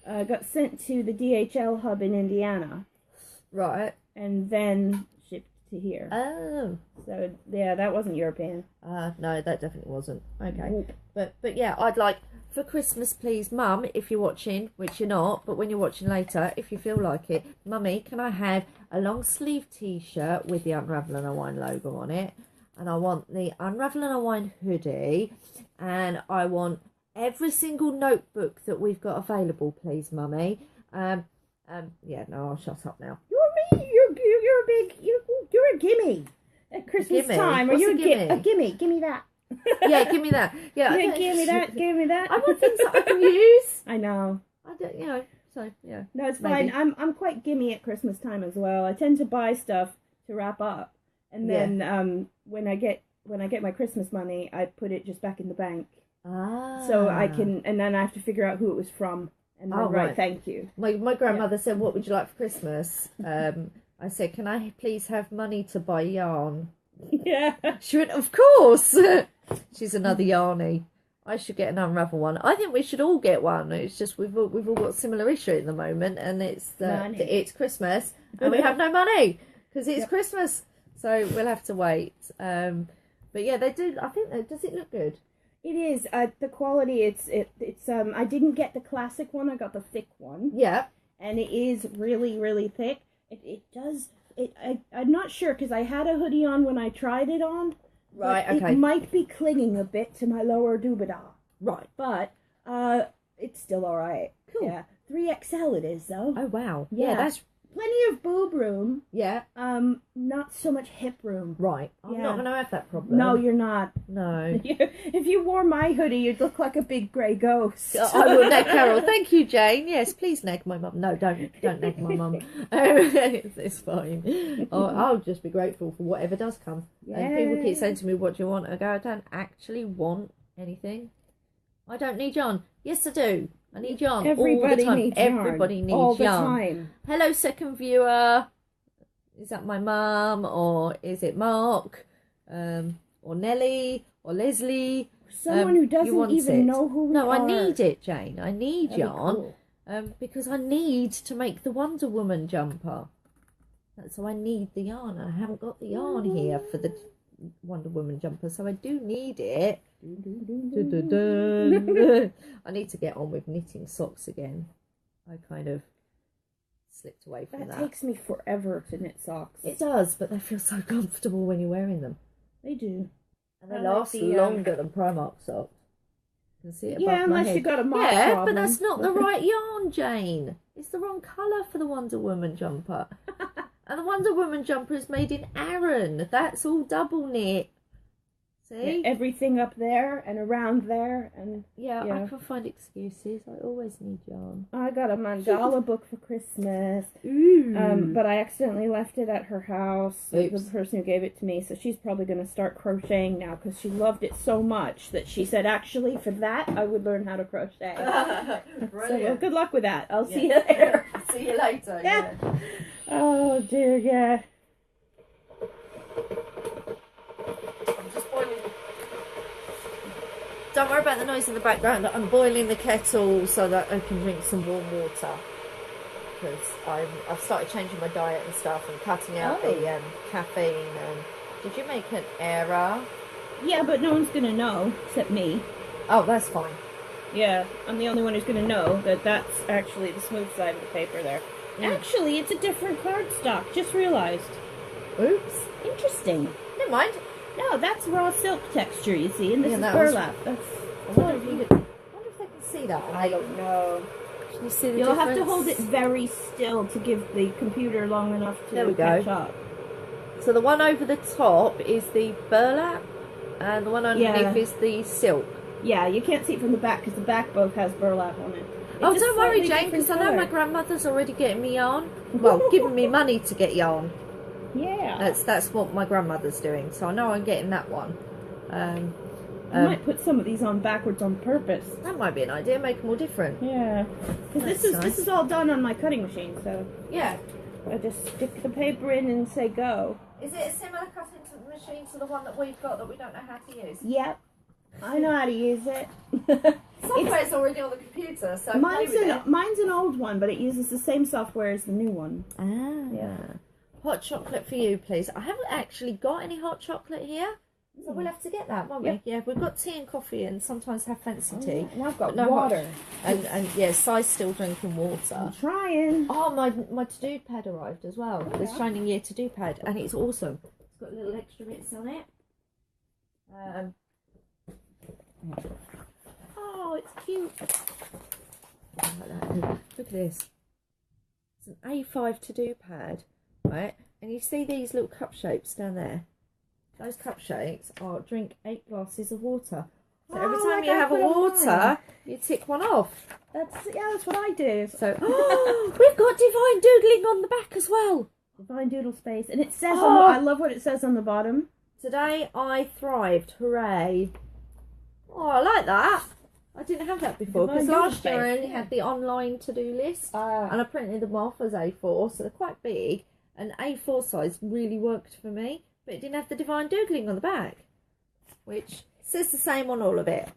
got sent to the DHL hub in Indiana, Right. and then shipped to here. Oh. So yeah, that wasn't European. No, that definitely wasn't. Okay. Nope. But yeah, I'd like, for Christmas, please, Mum, if you're watching, which you're not, but when you're watching later, if you feel like it, Mummy, can I have a long sleeve t-shirt with the Unravel and Unwind logo on it? And I want the Unravel and Unwind hoodie, and I want every single notebook that we've got available, please, Mummy. Yeah, no, I'll shut up now. You're a big you're a gimme at Christmas Gimme? time. What's Are a you gimme? A gimme? Gimme that. Yeah, give me that. Yeah, Yeah, give me that. Give me that. I want things that I can use. I know. I don't, you know. So yeah. No, it's Maybe. fine. I'm quite gimme at Christmas time as well. I tend to buy stuff to wrap up, and then when I get my Christmas money, I put it just back in the bank, so I can, and then I have to figure out who it was from, and then write thank you. My grandmother said, "What would you like for Christmas?" I said, "Can I please have money to buy yarn?" Yeah. She went, "Of course." She's another yarny. I should get an Unravel one. I think we should all get one. It's just we've all got a similar issue at the moment, and it's it's Christmas and we have no money because it's Christmas, so we'll have to wait. But yeah, they do. I think does it look good? It is. The quality. It's. I didn't get the classic one. I got the thick one. Yeah, and it is really, really thick. It does. I'm not sure because I had a hoodie on when I tried it on. Right. But Okay. It might be clinging a bit to my lower doobada. Right. But it's still all right. Cool. Yeah. 3XL it is though. Oh wow. Yeah. That's Plenty of boob room. yeah. Not so much hip room. Right. I'm Yeah. not going to have that problem. No, you're not. No. If you wore my hoodie, you'd look like a big grey ghost. I will nag Carol. Thank you, Jane. Yes, please nag my mum. No, don't nag my mum. It's fine. I'll just be grateful for whatever does come. And people keep saying to me, "What do you want?" I go, "I don't actually want anything. I don't need yarn." Yes, I do. I need yarn Everybody all the time. needs yarn. Everybody needs all the yarn. time. Hello, second viewer. Is that my mum or is it Mark, or Nelly or Leslie? Someone who you doesn't want even it. know who we No, are. I need it, Jane. I need That'd be yarn. cool. Because I need to make the Wonder Woman jumper. So I need the yarn. I haven't got the yarn here for the Wonder Woman jumper, so I do need it. I need to get on with knitting socks again. I kind of slipped away from that. That takes me forever to knit socks. It does, but they feel so comfortable when you're wearing them. They do. And they last longer than Primark socks. You can see it above my unless head. you got a moth problem. problem. But that's not the right yarn, Jane. It's the wrong colour for the Wonder Woman jumper. And the Wonder Woman jumper is made in Aran. That's all double knit. See? Yeah, everything up there and around there. And yeah, I can find excuses. I always need yarn. I got a mandala book for Christmas. Ooh. But I accidentally left it at her house. Oops. The person who gave it to me. So she's probably going to start crocheting now because she loved it so much that she said, actually, for that, I would learn how to crochet. So well, good luck with that. I'll see you later. See you later. Yeah. Oh, dear, yeah. Don't worry about the noise in the background. I'm boiling the kettle so that I can drink some warm water. Because I've started changing my diet and stuff and cutting out the caffeine. And did you make an error? Yeah, but no one's going to know except me. Oh, that's fine. Yeah, I'm the only one who's going to know that that's actually the smooth side of the paper there. Actually, it's a different cardstock. Just realized. Oops. Interesting. Never mind. No, that's raw silk texture, you see, and this is that burlap. I wonder if they can see that. I don't know. Can you see the You'll difference? have to hold it very still to give the computer long enough to catch up. So the one over the top is the burlap, and the one underneath is the silk. Yeah, you can't see it from the back because the back both has burlap on it. Oh, don't worry, Jane, because I know my grandmother's already getting me yarn. Well, giving me money to get yarn. Yeah. That's what my grandmother's doing, so I know I'm getting that one. I might put some of these on backwards on purpose. That might be an idea, make them all different. Yeah. Because this is all done on my cutting machine, so... Yeah. I just stick the paper in and say go. Is it a similar cutting machine to the one that we've got that we don't know how to use? Yep. I know how to use it. Software's already on the computer, so mine's an old one, but it uses the same software as the new one. Ah. Yeah. Hot chocolate for you, please. I haven't actually got any hot chocolate here, so we'll have to get that, won't we? Yeah, we've got tea and coffee and sometimes have fancy tea. And I've got water. And yeah, Si's still drinking water. I'm trying. Oh, my to-do pad arrived as well. This Shining Year to-do pad, and it's awesome. It's got little extra bits on it. Oh, it's cute. Look at this. It's an A5 to-do pad, right? And you see these little cup shapes down there? Those cup shapes are drink 8 glasses of water. So every time you have a water, you tick one off. That's what I do. So we've got divine doodling on the back as well. Divine doodle space, and it says I love what it says on the bottom. Today I thrived. Hooray! Oh, I like that. I didn't have that before because last year I only had the online to-do list and I printed them off as A4, so they're quite big, and A4 size really worked for me, but it didn't have the divine doodling on the back, which says the same on all of it.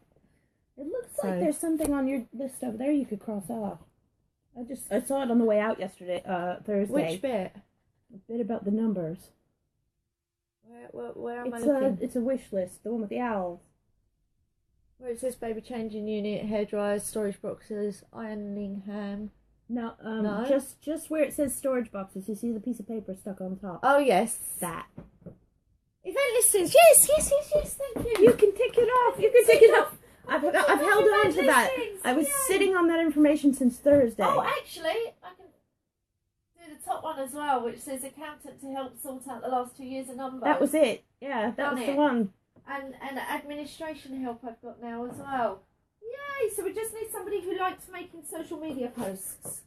It looks like there's something on your list over there you could cross off. I saw it on the way out yesterday, Thursday. Which bit? A bit about the numbers. Where am I looking? It's a wish list, the one with the owls. Where it says baby changing unit, hairdryers, storage boxes, ironing ham. No, just where it says storage boxes, you see the piece of paper stuck on top. Oh yes, that. Event listings. Yes. Thank you. You can tick it off. You can tick it off. I've held on to that. I was sitting on that information since Thursday. Oh, actually, I can do the top one as well, which says accountant to help sort out the last 2 years of numbers. That was it. Yeah, that was the one. And administration help I've got now as well. Yay! So we just need somebody who likes making social media posts.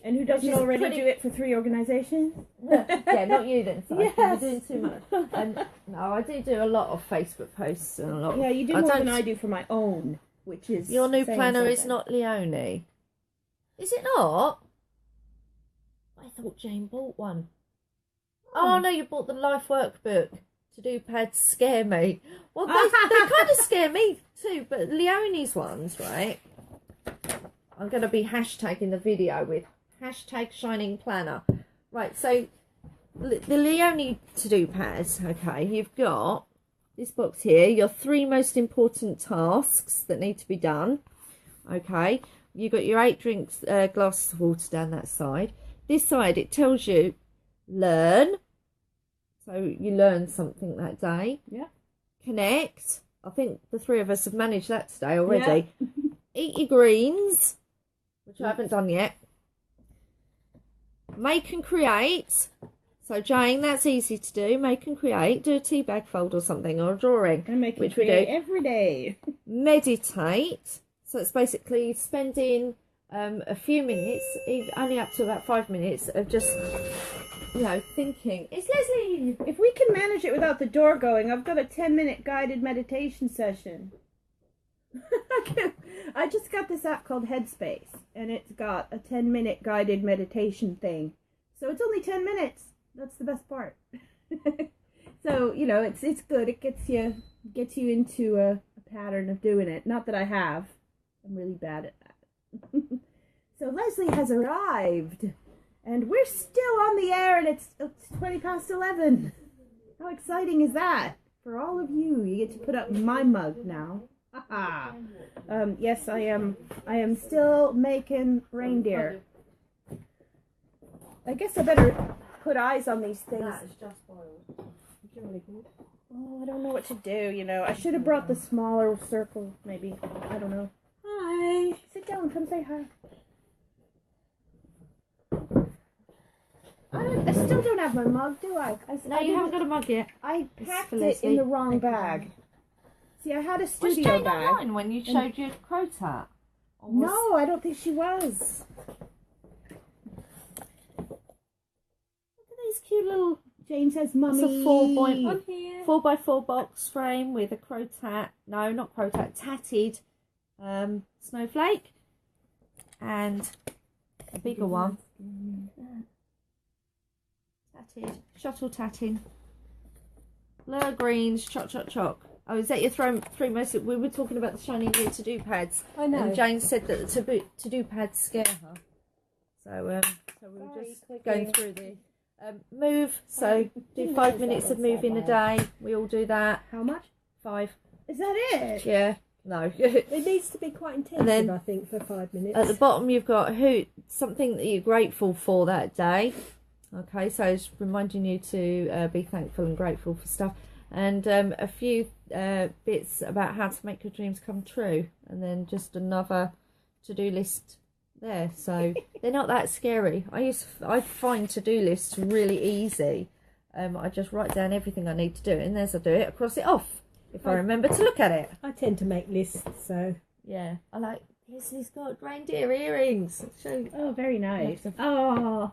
And who doesn't already do it for 3 organisations? Yeah, not you then. Yes. You're doing too much. No, I do a lot of Facebook posts and a lot. Yeah, you do more than I do for my own, which is your new planner is not Leonie. Is it not? I thought Jane bought one. Oh no, you bought the life workbook. To-do pads scare me. Well, they kind of scare me too, but Leonie's ones, right? I'm going to be hashtagging the video with #ShiningPlanner. Right, so the Leonie to-do pads, okay, you've got this box here, your 3 most important tasks that need to be done, okay? you've got your 8 drinks glasses of water down that side. This side, it tells you learn. So you learn something that day. Yeah. Connect. I think the 3 of us have managed that today already. Yeah. Eat your greens, which I haven't done yet. Make and create. So Jane, that's easy to do. Make and create. Do a tea bag fold or something, or a drawing. I make and create every day. Meditate. So it's basically spending a few minutes, only up to about 5 minutes, of just, you know, thinking. It's Lesley! If we can manage it without the door going, I've got a 10-minute guided meditation session. I just got this app called Headspace, and it's got a 10-minute guided meditation thing. So it's only 10 minutes. That's the best part. So, you know, it's good. It gets you into a pattern of doing it. Not that I have. I'm really bad at that. So Lesley has arrived, and we're still on the air, and it's 20 past 11. How exciting is that? For all of you, you get to put up my mug now. Yes, I am still making reindeer. I guess I better put eyes on these things. That is just boiled. Really good. Oh, I don't know what to do, you know. I should have brought the smaller circle, maybe. I don't know. Hi. Sit down, come say hi. I still don't have my mug, do I? No, you haven't got a mug yet. I packed it in the wrong bag. See, I had a studio was Jane bag. online when you showed your crow hat? No, I don't think she was. Look at these cute little... Jane says, Mummy. It's a 4x4 box frame with a crow tat. No, not crow tat. Tatted snowflake. And a bigger one. Tatted. Shuttle tatting. Blur greens. Choc, choc, choc. Oh, is that your three most... We were talking about the shiny new to-do pads. I know. And Jane said that the to-do pads scare her. So we were just going through the... move, so do 5 minutes of moving a day. We all do that. How much? 5. Is that it? Yeah. No. It needs to be quite intensive, then, I think, for 5 minutes. At the bottom you've got something that you're grateful for that day. Okay, so it's reminding you to be thankful and grateful for stuff. And a few bits about how to make your dreams come true. And then just another to-do list there, so they're not that scary. I find to-do lists really easy. I just write down everything I need to do, and as I do it, I cross it off if I remember to look at it. I tend to make lists, so yeah, I like this. He's got reindeer earrings. Oh, very nice. Oh,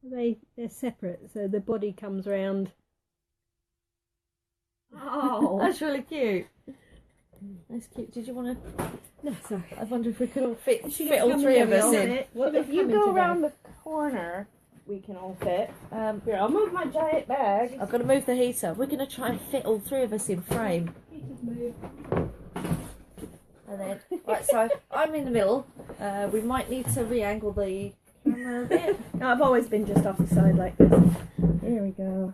they're separate, so the body comes round. Oh, that's really cute. That's cute. Did you want to? No, sorry. I wonder if we could all fit all 3 of us in. Well, if you go around the corner, we can all fit. Here, I'll move my giant bag. I've got to move the heater. We're going to try and fit all 3 of us in frame. And then, right, so I'm in the middle. We might need to re-angle the camera a bit. No, I've always been just off the side like this. There we go.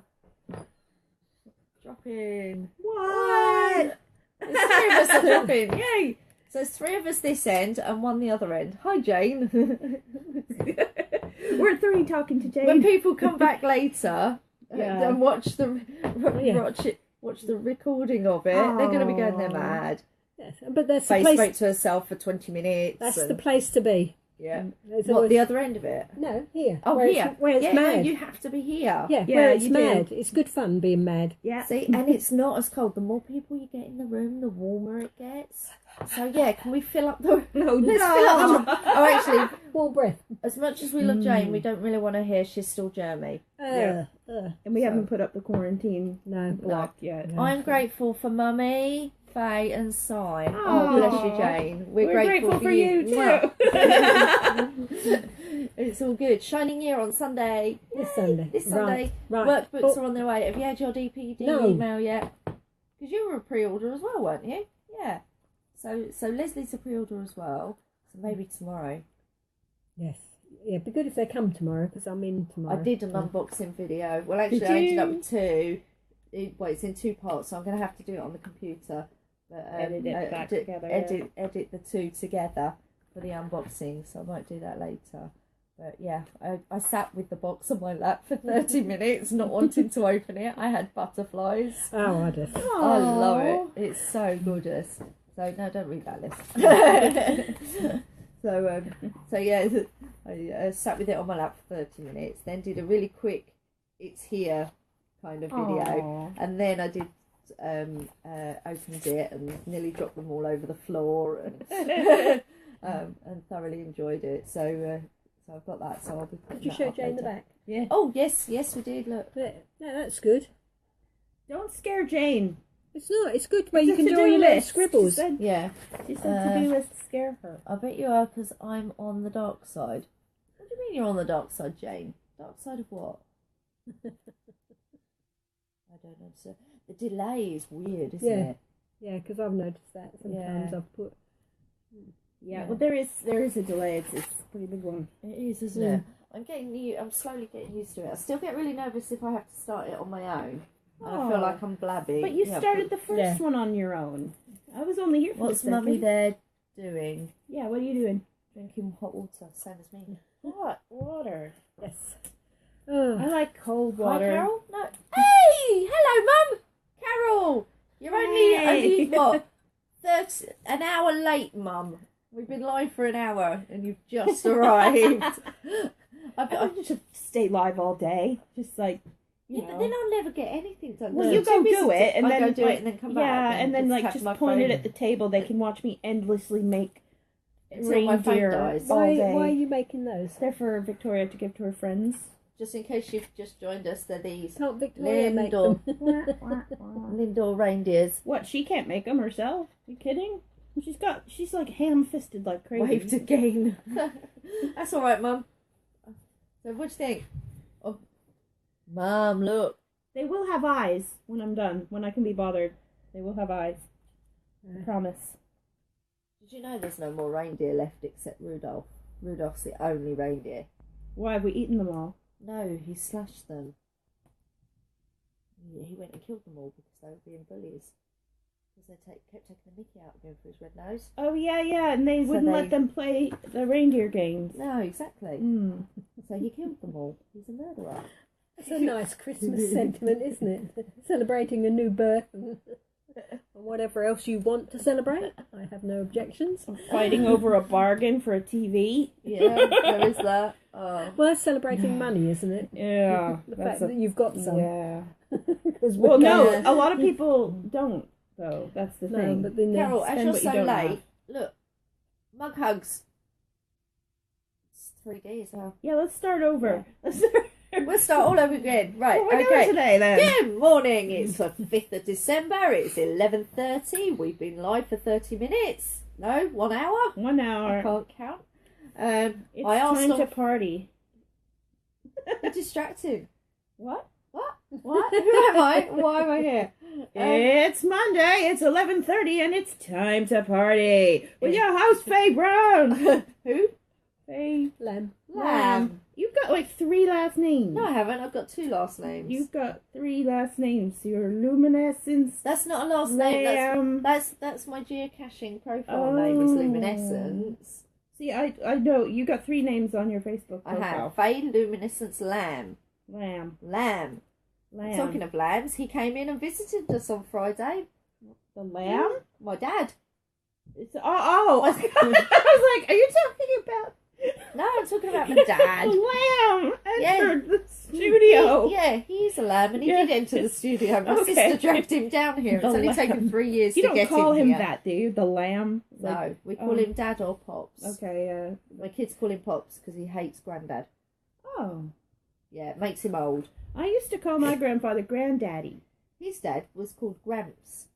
Drop in. What? There's 3 of us are dropping. Yay! So there's 3 of us this end and 1 the other end. Hi, Jane. We're 3 talking to Jane. When people come back later and watch the recording of it, they're going to be going, they're mad. Yes, but that's Faye the place. spoke to herself for 20 minutes. That's the place to be. Yeah. What, always... the other end of it? No, here. Oh, where here. Where it's mad. No, you have to be here. Yeah, where it's mad. It's good fun being mad. Yeah. See, and it's not as cold. The more people you get in the room, the warmer it gets. So yeah, can we fill up the... Let's fill up the... Oh, actually... Warm breath. As much as we love Jane, we don't really want to hear she's still germy. And we haven't put up the quarantine block yet. No. I'm grateful for Mummy, Faye and Cy. Oh, bless you, Jane. We're grateful for you too. It's all good. Shining Year on Sunday. This Sunday. This Sunday. Right. Workbooks are on their way. Have you had your DPD No. email yet? Because you were a pre-order as well, weren't you? Yeah. So Leslie's a pre-order as well. So maybe tomorrow. Yes. Yeah, it'd be good if they come tomorrow, because I'm in tomorrow. I did an unboxing video. Well, actually, I ended up with 2. It's in 2 parts, so I'm going to have to do it on the computer. But, edit it back together. Edit the 2 together. for the unboxing, so I might do that later. But yeah, I sat with the box on my lap for 30 minutes, not wanting to open it. I had butterflies. Oh, I just. I love it. It's so gorgeous. So no, don't read that list. So yeah, I sat with it on my lap for 30 minutes, then did a really quick "it's here" kind of video, and then I did opened it and nearly dropped them all over the floor, and thoroughly enjoyed it. So I've got that. So I'll be putting Did you that show up Jane the later. back? Yeah. Oh yes, we did. Look. Yeah, that's good. Don't scare Jane. It's not. It's good where It's you a can do all to-do your little list. scribbles. Yeah. She said to-do list to scare her. I bet you are, because I'm on the dark side. What do you mean you're on the dark side, Jane? Dark side of what? I don't know. So the delay is weird, isn't it? Yeah, because I've noticed that sometimes I've put. Yeah, well, there is a delay. It's a pretty big one. It is, isn't it? I'm slowly getting used to it. I still get really nervous if I have to start it on my own. And I feel like I'm blabbing. But you started the first one on your own. I was only here for What's the second. Mummy there doing? Yeah, what are you doing? Drinking hot water, same as me. Hot water. Yes. I like cold water. Hi, Carol? No. Hey! Hello, Mum! Carol! You're only what? An hour late, Mum. We've been live for an hour and you've just arrived. I should stay live all day. Just like, you know. But then I'll never get anything done. Well, you go do it, and I then go do it and then come back. Yeah, and then like have just my point it phone at the table. They can watch me endlessly make until my phone reindeer dies. all day. Why are you making those? They're for Victoria to give to her friends. Just in case you've just joined us, they're these Can't Victoria make them? Lindor reindeers. What? She can't make them herself? You kidding? She's like ham-fisted like crazy. Waved again. That's all right, Mum. So what do you think? Oh, Mum, look. They will have eyes when I'm done. When I can be bothered, they will have eyes. I promise. Did you know there's no more reindeer left except Rudolph? Rudolph's the only reindeer. Why have we eaten them all? No, he slashed them. He went and killed them all because they were being bullies. Because they kept taking the mickey out of him for his red nose. Oh yeah, and they wouldn't let them play the reindeer games. No, exactly. So he killed them all. He's a murderer. It's a nice Christmas sentiment, isn't it? Celebrating a new birth and whatever else you want to celebrate. I have no objections. Fighting over a bargain for a TV. Yeah, there is that. Oh. Well, that's celebrating money, isn't it? Yeah. The fact that you've got some. Yeah. Well, no, a lot of people don't, though. That's the thing. But then Carol, as you're what you so don't late, have. look, mug hugs. It's 3D as well. Yeah, let's start over. We'll start all over again. Right, What are we okay. doing today, then? Good morning. It's the 5th of December. It's 11:30. We've been live for 30 minutes. No, 1 hour. 1 hour. I can't count. It's I asked time to party. You're distracting. What? What? Who am I? Why am I here? It's Monday. It's 11:30, and it's time to party with your host Faye Brown. Who? Faye Lamb. You've got like 3 last names. No, I haven't. I've got 2 last names. You've got 3 last names. Your Luminescence. That's not a last name. That's my geocaching profile name is Luminescence. See, I know you got 3 names on your Facebook I profile. have Faye, Luminescence, Lamb. Lamb. Talking of lambs, he came in and visited us on Friday. The lamb? My dad. It's, I was like, are you talking about? No, I'm talking about my dad. The lamb entered the studio. He's a lamb, and he did enter the studio. My Okay. sister dragged him down here. It's The only lamb. taken 3 years You to don't get call him him here. that, do you? The lamb? No, we call him Dad or Pops. Okay, My kids call him Pops because he hates Grandad. Oh. Yeah, it makes him old. I used to call my grandfather Granddaddy. His dad was called Gramps.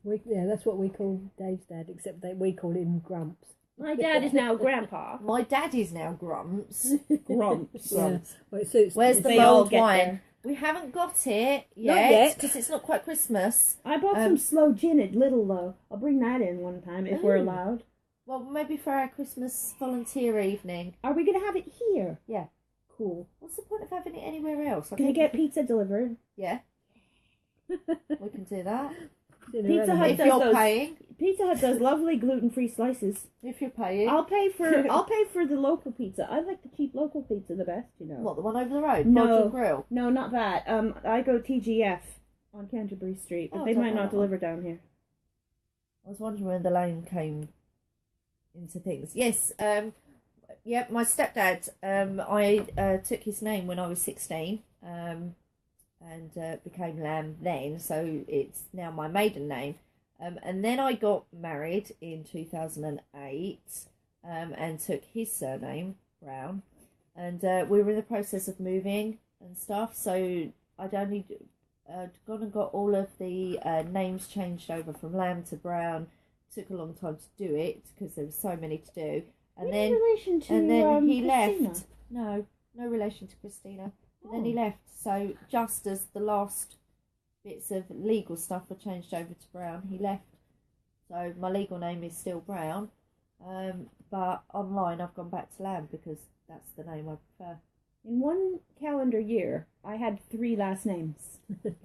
That's what we call Dave's dad, except that we call him Grumps. My dad is now Grandpa. My dad is now Grumps. Grumps. Yeah. Well, it suits Where's the They all mulled get wine? there. We haven't got it Not yet yet. because it's not quite Christmas. I bought some slow gin at Little, though. I'll bring that in one time if we're Ooh. allowed. Well, maybe for our Christmas volunteer evening. Are we going to have it here? Yeah. Cool. What's the point of having it anywhere else? Can I get pizza delivered? Yeah. We can do that. Pizza Hut If does you're those. paying. Pizza Hut does lovely gluten-free slices. If you're paying. I'll pay for the local pizza. I like the cheap local pizza the best, you know. What, the one over the road? No. Belgian Grill? No, not that. I go TGF on Canterbury Street, but Oh, they don't might know not that one. deliver down here. I was wondering when the lane came into things. Yes, my stepdad, I took his name when I was 16, and became Lamb then, so it's now my maiden name. And then I got married in 2008, and took his surname, Brown, and we were in the process of moving and stuff, so I'd only gone and got all of the names changed over from Lamb to Brown. Took a long time to do it because there were so many to do, and then relation to, he Christina? left. No relation to Christina. And then he left. So just as the last bits of legal stuff were changed over to Brown, he left. So my legal name is still Brown, but online I've gone back to Lamb because that's the name I prefer. In one calendar year, I had 3 last names.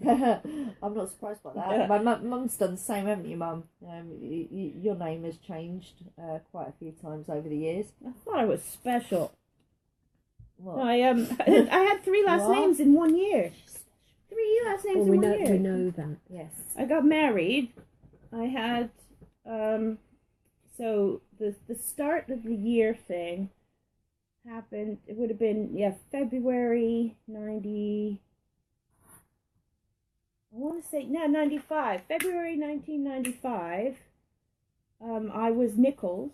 I'm not surprised by that. Yeah. My mum's done the same, haven't you, Mum? Your name has changed quite a few times over the years. I thought I was special. What? I had 3 last What? names in 1 year. 3 last names in 1 year. We know that. Yes. I got married. I had so the start of the year thing happened. It would have been February 90. I want to say 95. February 1995. I was Nichols.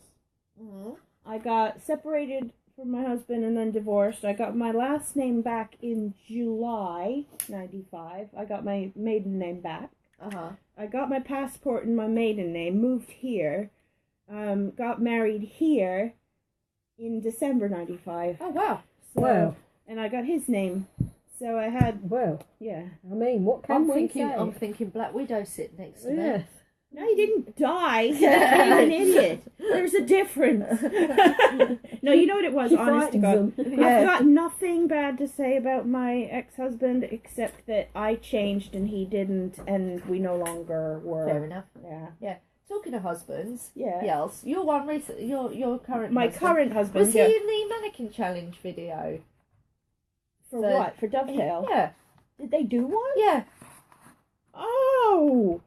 Mm-hmm. I got separated from my husband and then divorced. I got my last name back in July 95. I got my maiden name back. Uh-huh. I got my passport and my maiden name, moved here, got married here in December 95. Oh, wow. So, Wow. And I got his name. So I had, Well, yeah. I mean, what can I'm we thinking, say? I'm thinking Black Widow sitting next to me. Yes. No, he didn't die. He became an idiot. There's a difference. No, you know what it was, She honest to frightens God. them. I've got nothing bad to say about my ex-husband except that I changed and he didn't, and we no longer were. Fair enough. Yeah. Talking of husbands, Yeah. yes, your one recent, your current My husband, current husband. was he in the mannequin challenge video? For what? For Dovetail? Yeah, Did they do one? yeah. Oh!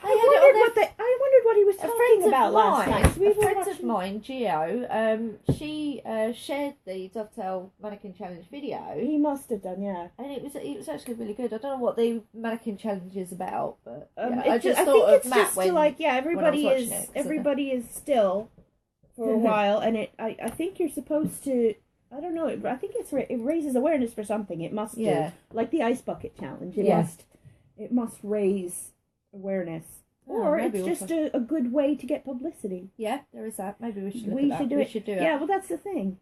They had it on their- I wondered what he was A talking friend of about last mine, night. We a were friend of watching- mine, Gio, she shared the Dovetail mannequin challenge video, He must have done, yeah. and it was actually really good. I don't know what the mannequin challenge is about, but yeah, I I just think thought of it's Matt just when to like, yeah, everybody watching is it, 'cause everybody is still for a while, and I think you're supposed to. I don't know. I think it raises awareness for something. It must Yeah. do, like the ice bucket challenge. Yeah. It must raise awareness, Oh, or maybe it's we'll just a good way to get publicity. yeah, there is that. Maybe we should look We at that. should do we it. should do it. Yeah, well, that's the thing.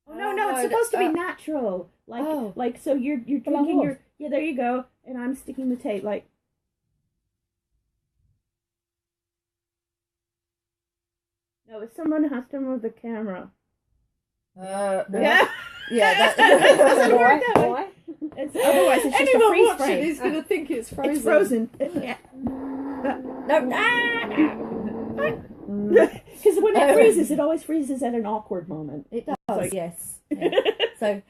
Oh no, Oh, it's supposed to be uh, natural. Like oh. like so you're Well, drinking I your there you go, and I'm sticking the tape like. No, if someone has to move the camera. Yeah. Yeah. Yeah, It doesn't Why? work that way. Why? Otherwise, it's just a Anyone freeze watching frame. is going to think it's frozen. It's frozen. Yeah. No. Because when it freezes, it always freezes at an awkward moment. It does, Like- yes. Yeah. So,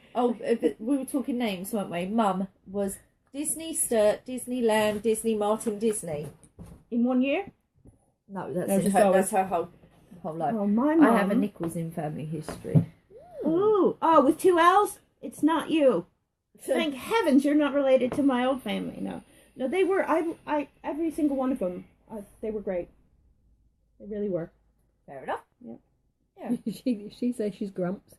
we were talking names, weren't we? Mum was Disney Sturt, Disney Lamb, Disney Martin, Disney. In 1 year? No, No, that's just her, always- that's her whole life. Oh, my mom. I have a Nichols in family history. Ooh. Oh, with 2 L's? It's not you. Thank heavens you're not related to my old family. No, they were. I every single one of them. They were great. They really were. Fair enough. She says she's grumps.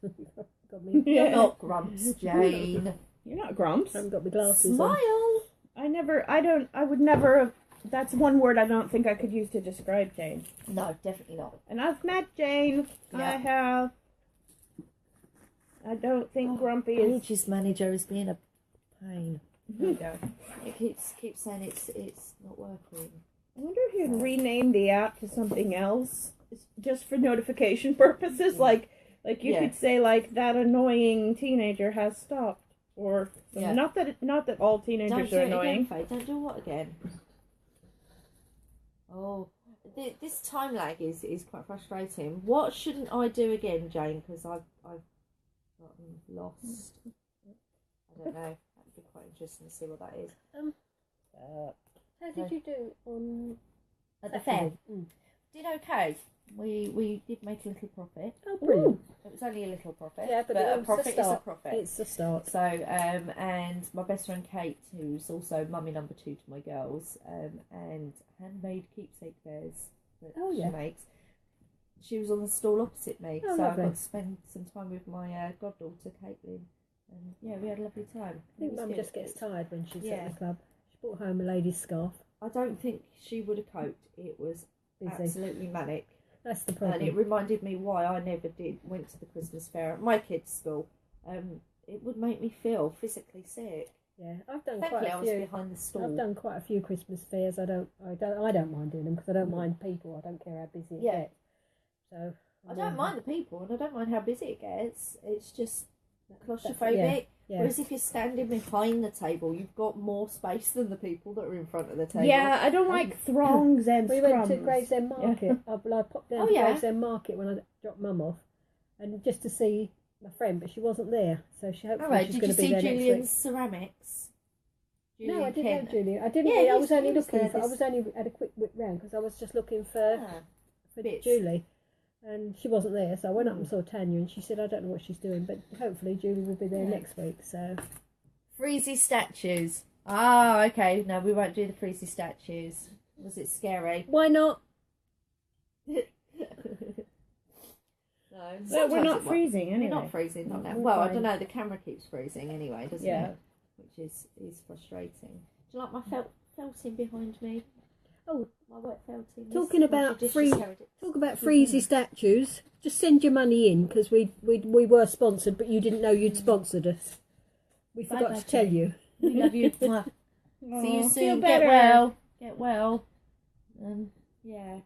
Got me. You're not grumps, Jane. You're not grumps. I haven't got my glasses on. Smile. I would never have. That's one word I don't think I could use to describe Jane. No, definitely not. And I've met Jane. Yeah. I have. I don't think grumpy is. Aegis manager is being a pain. There you go. It keeps saying it's not working. I wonder if you'd rename the app to something else, just for notification purposes. Like you Yeah. could say like that annoying teenager has stopped. or Yeah. not that all teenagers Don't do are it annoying. again, Faye. Don't do what again? Oh, this time lag is quite frustrating. What shouldn't I do again, Jane? Because I've gotten lost. I don't know. That'd be quite interesting to see what that is. How did you do on At the fair? Mm. Did okay. We did make a little profit. Oh, brilliant. It was only a little profit. Yeah, but a it's profit a is a start. profit. It's a start. So, and my best friend Kate, who's also mummy number 2 to my girls, and handmade keepsake bears that she makes. She was on the stall opposite me, Oh, so lovely. I got to spend some time with my goddaughter Caitlin, and yeah, we had a lovely time. I think It was Mum good. just gets tired when she's Yeah. at the club. She brought home a lady's scarf. I don't think she would have coped. It was Busy. absolutely manic. That's the And problem. it reminded me why I never went to the Christmas fair at my kids' school. It would make me feel physically sick. Yeah, I've done Thankfully, quite I a was few. behind the stall. I've done quite a few Christmas fairs. I don't mind doing them because I don't mind people. I don't care how busy it gets. So I don't mind the people, and I don't mind how busy it gets. It's just claustrophobic. Claustrophobic. Yeah. Whereas if you're standing behind the table, you've got more space than the people that are in front of the table. Yeah, I don't like throngs and We scrums. went to Gravesend Market. I popped down Oh, to yeah. Gravesend Market when I dropped Mum off, and just to see my friend, but she wasn't there, so she hopefully All right, she's did going you to be see there next Julian's week. ceramics? No, I didn't Kent? know Julian. I didn't. Yeah, I he's- was only he was looking there for. I this- was only had a quick whip round because I was just looking for Bits. Julie, and she wasn't there. So I went up and saw Tanya, and she said, "I don't know what she's doing, but hopefully Julie will be there next week." So Freezy statues. Ah, okay. No, we won't do the freezy statues. Was it scary? why not? No. Well, we're sometimes not it won't. freezing anyway. We're not freezing, not now. We're Well, I fine. don't know. The camera keeps freezing anyway, doesn't Yeah. it? Which is frustrating. Do you like my felting behind me? Oh, My wet felting. Talking This is my about judicious heritage. talk about freezy statues. Just send your money in because we were sponsored, but you didn't know you'd sponsored us. We forgot Bye-bye, to tell Jenny. you. We love you. Mwah. See you Feel soon. better. Get well. Get well. Yeah.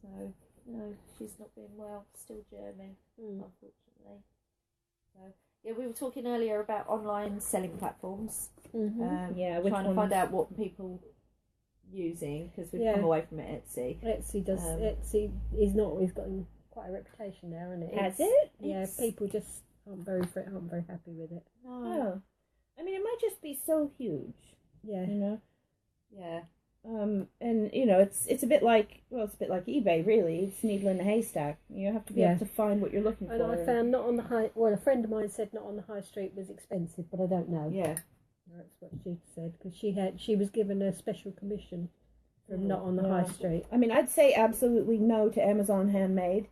So no, she's not been well. Still germing, unfortunately. So yeah, we were talking earlier about online selling platforms. Yeah, which trying to ones? find out what people using because we've Yeah. come away from it. Etsy. Etsy does. Etsy is not. He's gotten quite a reputation now, isn't it? Has it? Yeah, It's- people just aren't very happy with it. No. Oh. I mean, it might just be so huge, Yeah. you know? Yeah. And, you know, it's a bit like, well, it's a bit like eBay, really. It's needle in a haystack. You have to be able to find what you're looking And for. I found not on the high. Well, a friend of mine said not on the high street was expensive, but I don't know. Yeah. That's what she said because she was given a special commission from not on the Yeah. high street. I mean, I'd say absolutely no to Amazon Handmade.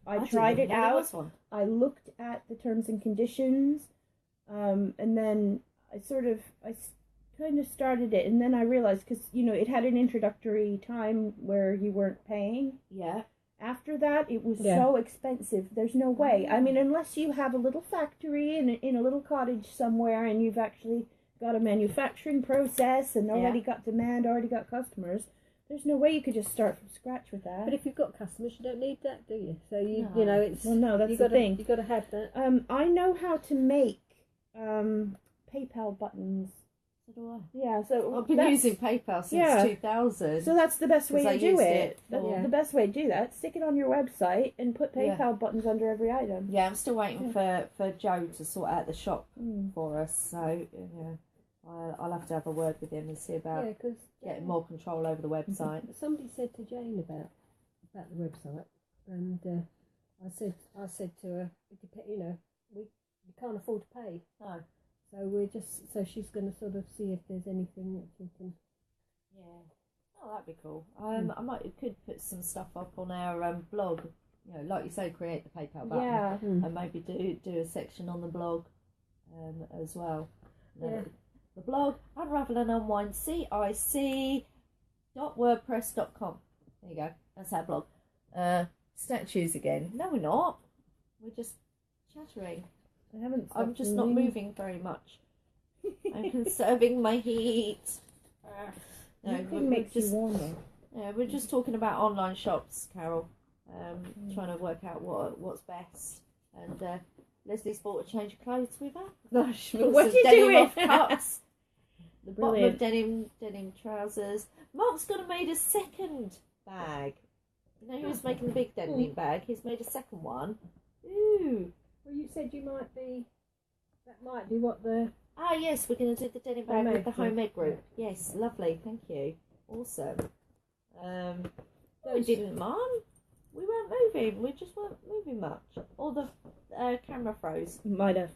I tried didn't it know there out. was one. I looked at the terms and conditions, and then I kind of started it, and then I realized, because, you know, it had an introductory time where you weren't paying. Yeah. After that, it was Yeah. so expensive. There's no way. I mean, unless you have a little factory in a little cottage somewhere, and you've actually got a manufacturing process and already got demand, already got customers, there's no way you could just start from scratch with that. But if you've got customers, you don't need that, do you? So you No. know it's Well, no, that's you the gotta, thing. You got to have that. I know how to make PayPal buttons. So do I. Yeah, so I've been that's- using PayPal since Yeah. 2000. So that's the best way 'Cause to I do used it. it That's for- the best way to do that. Stick it on your website and put PayPal buttons under every item. Yeah, I'm still waiting for Joe to sort out the shop Mm. for us. So yeah, I'll have to have a word with him and see about Yeah, because getting more control over the website. somebody said to Jane about the website, and I said to her, you know, we can't afford to pay, No. so she's going to sort of see if there's anything that we can. Yeah. Oh, that'd be cool. I could put some stuff up on our blog. You know, like you say, create the PayPal button. Yeah. And maybe do a section on the blog as well. Yeah. The blog, Unravel Unwind CIC.wordpress.com. There you go. That's our blog. Statues again. No, we're not. We're just chattering. I haven't. I'm stopped just not moving very much. I'm conserving my heat. No, Nothing makes you warmer. yeah, we're just talking about online shops, Carol. Trying to work out what's best. And Leslie's bought a change of clothes with her. Gosh, What Some you doing? off cups. The bottom of Brilliant. denim trousers. Mark's gonna made a second bag. You know, he was making the big denim bag. He's made a second one. Ooh. Well, you said that might be what the... Ah, yes, we're going to do the denim bag with Homemade the group. homemade group. Yes, lovely, thank you. Awesome. We didn't, Mum. We weren't moving. We just weren't moving much. Or the camera froze. Might have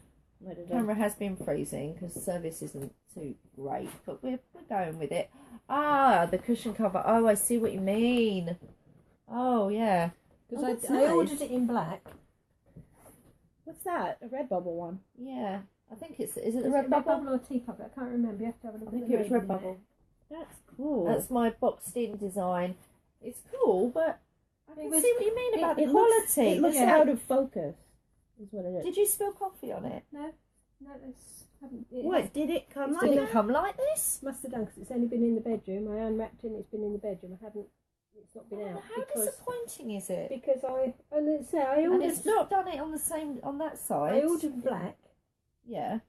done. Camera has been freezing because service isn't too great, but we're going with it. Ah, the cushion cover. Oh, I see what you mean. Oh, yeah. Because that's I nice. ordered it in black. What's that? A Redbubble one. Yeah. I think is it the Is Red it Bubble? or Tea Puppet? I can't remember. You have to have a look I at think the it was label Red there. Bubble. That's cool. That's my boxed in design. It's cool, but I can see what you mean about the looks- quality. It looks Yeah. out of focus, is what it is. Did you spill coffee on it? No, it's... What, did it come Did like it that? come like this? Must have done, because it's only been in the bedroom. I unwrapped it and it's been in the bedroom. It's not been out. How disappointing is it? Because I And ordered... it's not done it on that side. I ordered black. Yeah.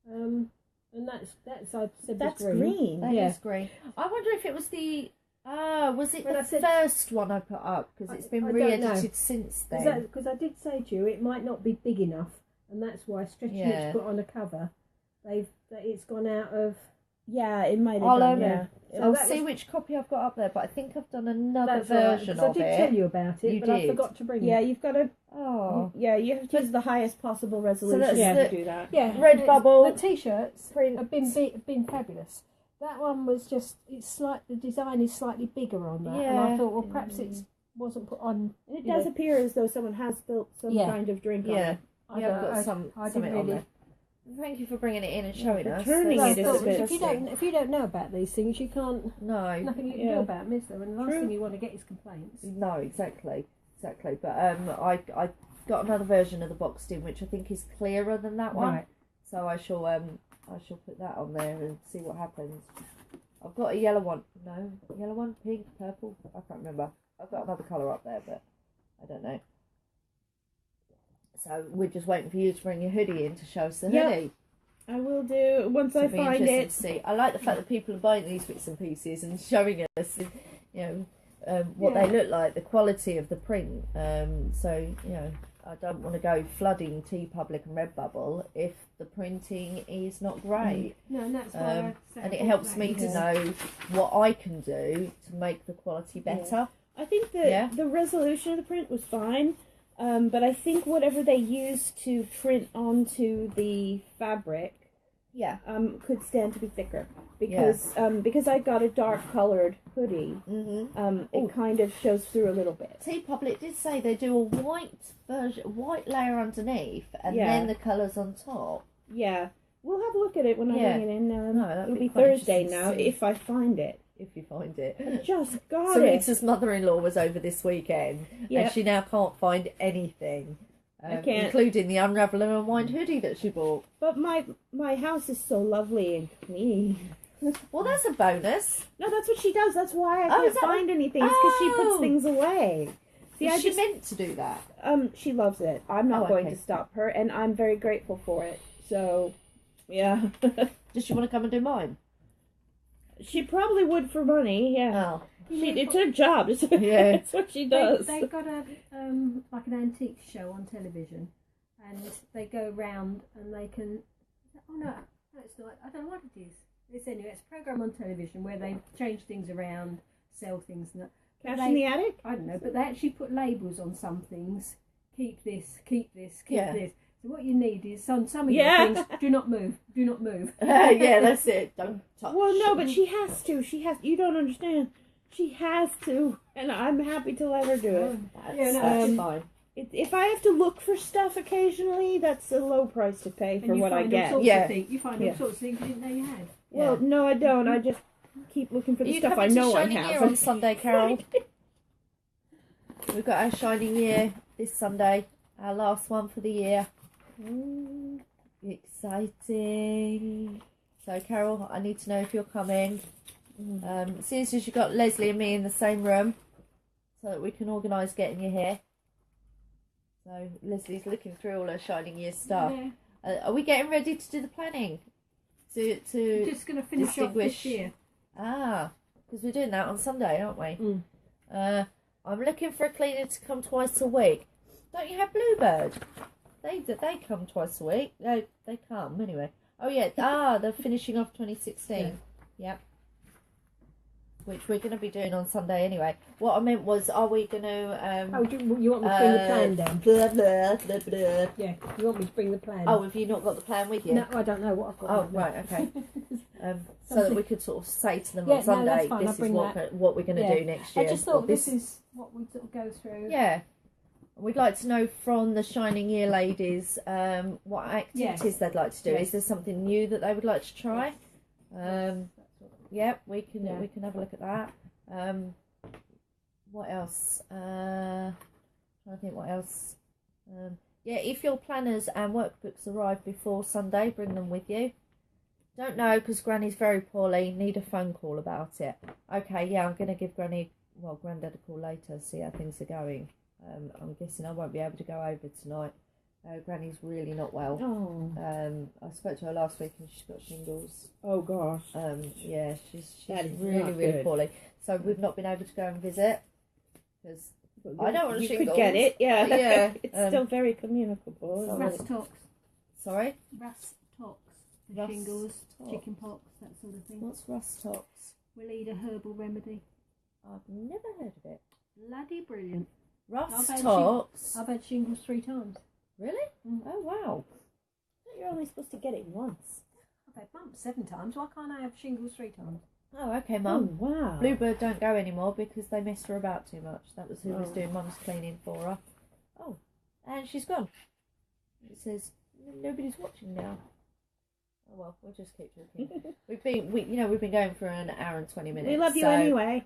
And that side said That's was green. green. That Yeah. is green. I wonder if it was the... was it When the I said- first one I put up? Because it's been I don't know. re-edited since then. Because I did say to you, it might not be big enough, and that's why stretching it Yeah. to put on a cover, it's gone out of... Yeah, it might have I'll, done, yeah. So I'll that see was- which copy I've got up there, but I think I've done another That's all right, version 'cause of I did it. tell you about it, You but I did. forgot to bring Yeah, it. you've got to... Oh. Yeah, you have to use the highest possible resolution that's to the- do that. Yeah, Redbubble The t-shirts print. have been fabulous. That one was just... the design is slightly bigger on that, and Yeah. I thought, well, perhaps it wasn't put on... And it you does know, appear as though someone has spilt some Yeah. kind of drink on Yeah. it. I Yeah, I've don't- got I something didn't on really... there. Thank you for bringing it in and showing for us. turning That's it is so a bit- interesting. if you don't know about these things, you can't... No. Nothing you can Yeah. do about them, is there? And the last True. thing you want to get is complaints. No, exactly. But I got another version of the boxed in, which I think is clearer than that one. Right. So I shall put that on there and see what happens. I've got a yellow one. No, yellow one, pink, purple. I can't remember. I've got another colour up there, but I don't know. So we're just waiting for you to bring your hoodie in to show us the Yep. hoodie. I will do once I It'll be find interesting it. to see. I like the fact that people are buying these bits and pieces and showing us, what Yeah. they look like, the quality of the print. So I don't want to go flooding TeePublic and Redbubble if the printing is not great. No, and that's why I said And it I helps thought me that to was- know what I can do to make the quality better. I think that Yeah. the resolution of the print was fine, but I think whatever they used to print onto the fabric Yeah. could stand to be thicker because I got a dark colored hoodie. Mm-hmm. It kind of shows through a little bit. TeePublic did say they do a white layer underneath and Yeah. then the colours on top. Yeah, we'll have a look at it when I Yeah. bring it in. No, that'd It'll be be quite Thursday interesting now to see. if I find it. If you find it. I just got it. Syreeta's mother-in-law was over this weekend, Yep. and she now can't find anything, I can't. including the Unravel Unwind hoodie that she bought. But my house is so lovely and clean. Well, that's a bonus. No, that's what she does. That's why I Oh, can't is that find anything. It's because she Oh. puts things away. See, Is I she just meant to do that? she loves it. I'm not Oh, going okay. to stop her, and I'm very grateful for it. So, yeah, Does she want to come and do mine? she probably would for money. Yeah, Oh, it's her job. It's, Yeah. it's what she does. They got a like an antique show on television, and they go round and they can. Oh no, it's not. I don't know what it is. It's a program on television where they change things around, sell things, and that. Cash They- in the attic. I don't know, but they actually put labels on some things. Keep this, keep this, keep Yeah. this. So what you need is some of Yeah. your things. Do not move. Do not move. yeah, that's it. Don't touch. Well, no, but she has to. She has. You don't understand. She has to, and I'm happy to let her do it. Yeah, no, That's um, fine. If I have to look for stuff occasionally, that's a low price to pay for And you what I find all get. sorts Yeah. of things. You find Yeah. all sorts of things you didn't know you had. Well, no, I don't. I just keep looking for Are the you stuff I coming to know I Shining Year have. on Sunday, Carol? We've got our Shining Year this Sunday, our last one for the year. Exciting. So, Carol, I need to know if you're coming. As soon as you've got Lesley and me in the same room, so that we can organise getting you here. So Leslie's looking through all her Shining Year stuff. Yeah. Are we getting ready to do the planning? To We're just going to finish off this year. Because we're doing that on Sunday, aren't we? Mm. I'm looking for a cleaner to come twice a week. Don't you have Bluebird? They come twice a week. They come anyway. Oh yeah. They're finishing off 2016. Yeah. Which we're going to be doing on Sunday anyway. What I meant was, are we going to... you want me to bring the plan down? Blah, blah, blah, blah. Yeah, you want me to bring the plan? Oh, have you not got the plan with you? No, I don't know what I've got. Oh, right, okay. So that we could sort of say to them on Sunday, no, this is what we're going to do next year. I just thought this is what we sort of go through. Yeah. We'd like to know from the Shining Year ladies what activities they'd like to do. Is there something new that they would like to try? Yep, we can have a look at that. What else? Trying to think what else. If your planners and workbooks arrive before Sunday, bring them with you. Don't know because Granny's very poorly. Need a phone call about it. Okay, I'm going to give Granddad a call later, see how things are going. I'm guessing I won't be able to go over tonight. Granny's really not well. Oh. I spoke to her last week and she's got shingles. Oh gosh. She's really poorly. So we've not been able to go and visit because I don't want you shingles. You could get it, yeah. Yeah. It's still very communicable. Ras tox. Sorry? Ras tox. Ras Shingles, tox. chicken pox, that sort of thing. What's Ras tox? We'll eat a herbal remedy. I've never heard of it. Bloody brilliant. Ras tox? I've had shingles 3 times. Really? Mm. Oh wow. You're only supposed to get it once. I've had bumps 7 times. Why can't I have shingles 3 times? Oh, okay, Mum. Oh, wow. Bluebird don't go anymore because they mess her about too much. That was who was doing Mum's cleaning for her. Oh, and she's gone. It says nobody's watching now. Oh well, we'll just keep talking. we've been going for an hour and 20 minutes. We love you so anyway.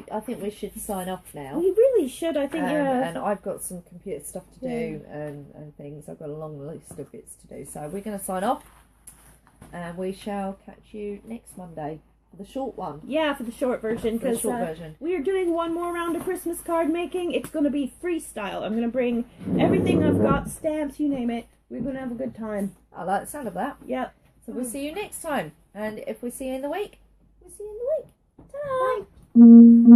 I think we should sign off now. We really should. I think. And I've got some computer stuff to do and things. I've got a long list of bits to do. So we're going to sign off, and we shall catch you next Monday for the short one. Yeah, for the short version. For the short version. We are doing one more round of Christmas card making. It's going to be freestyle. I'm going to bring everything I've got, stamps, you name it. We're going to have a good time. I like the sound of that. Yep. So we'll see you next time. And if we see you in the week, we'll see you in the week. Ta-da! Bye.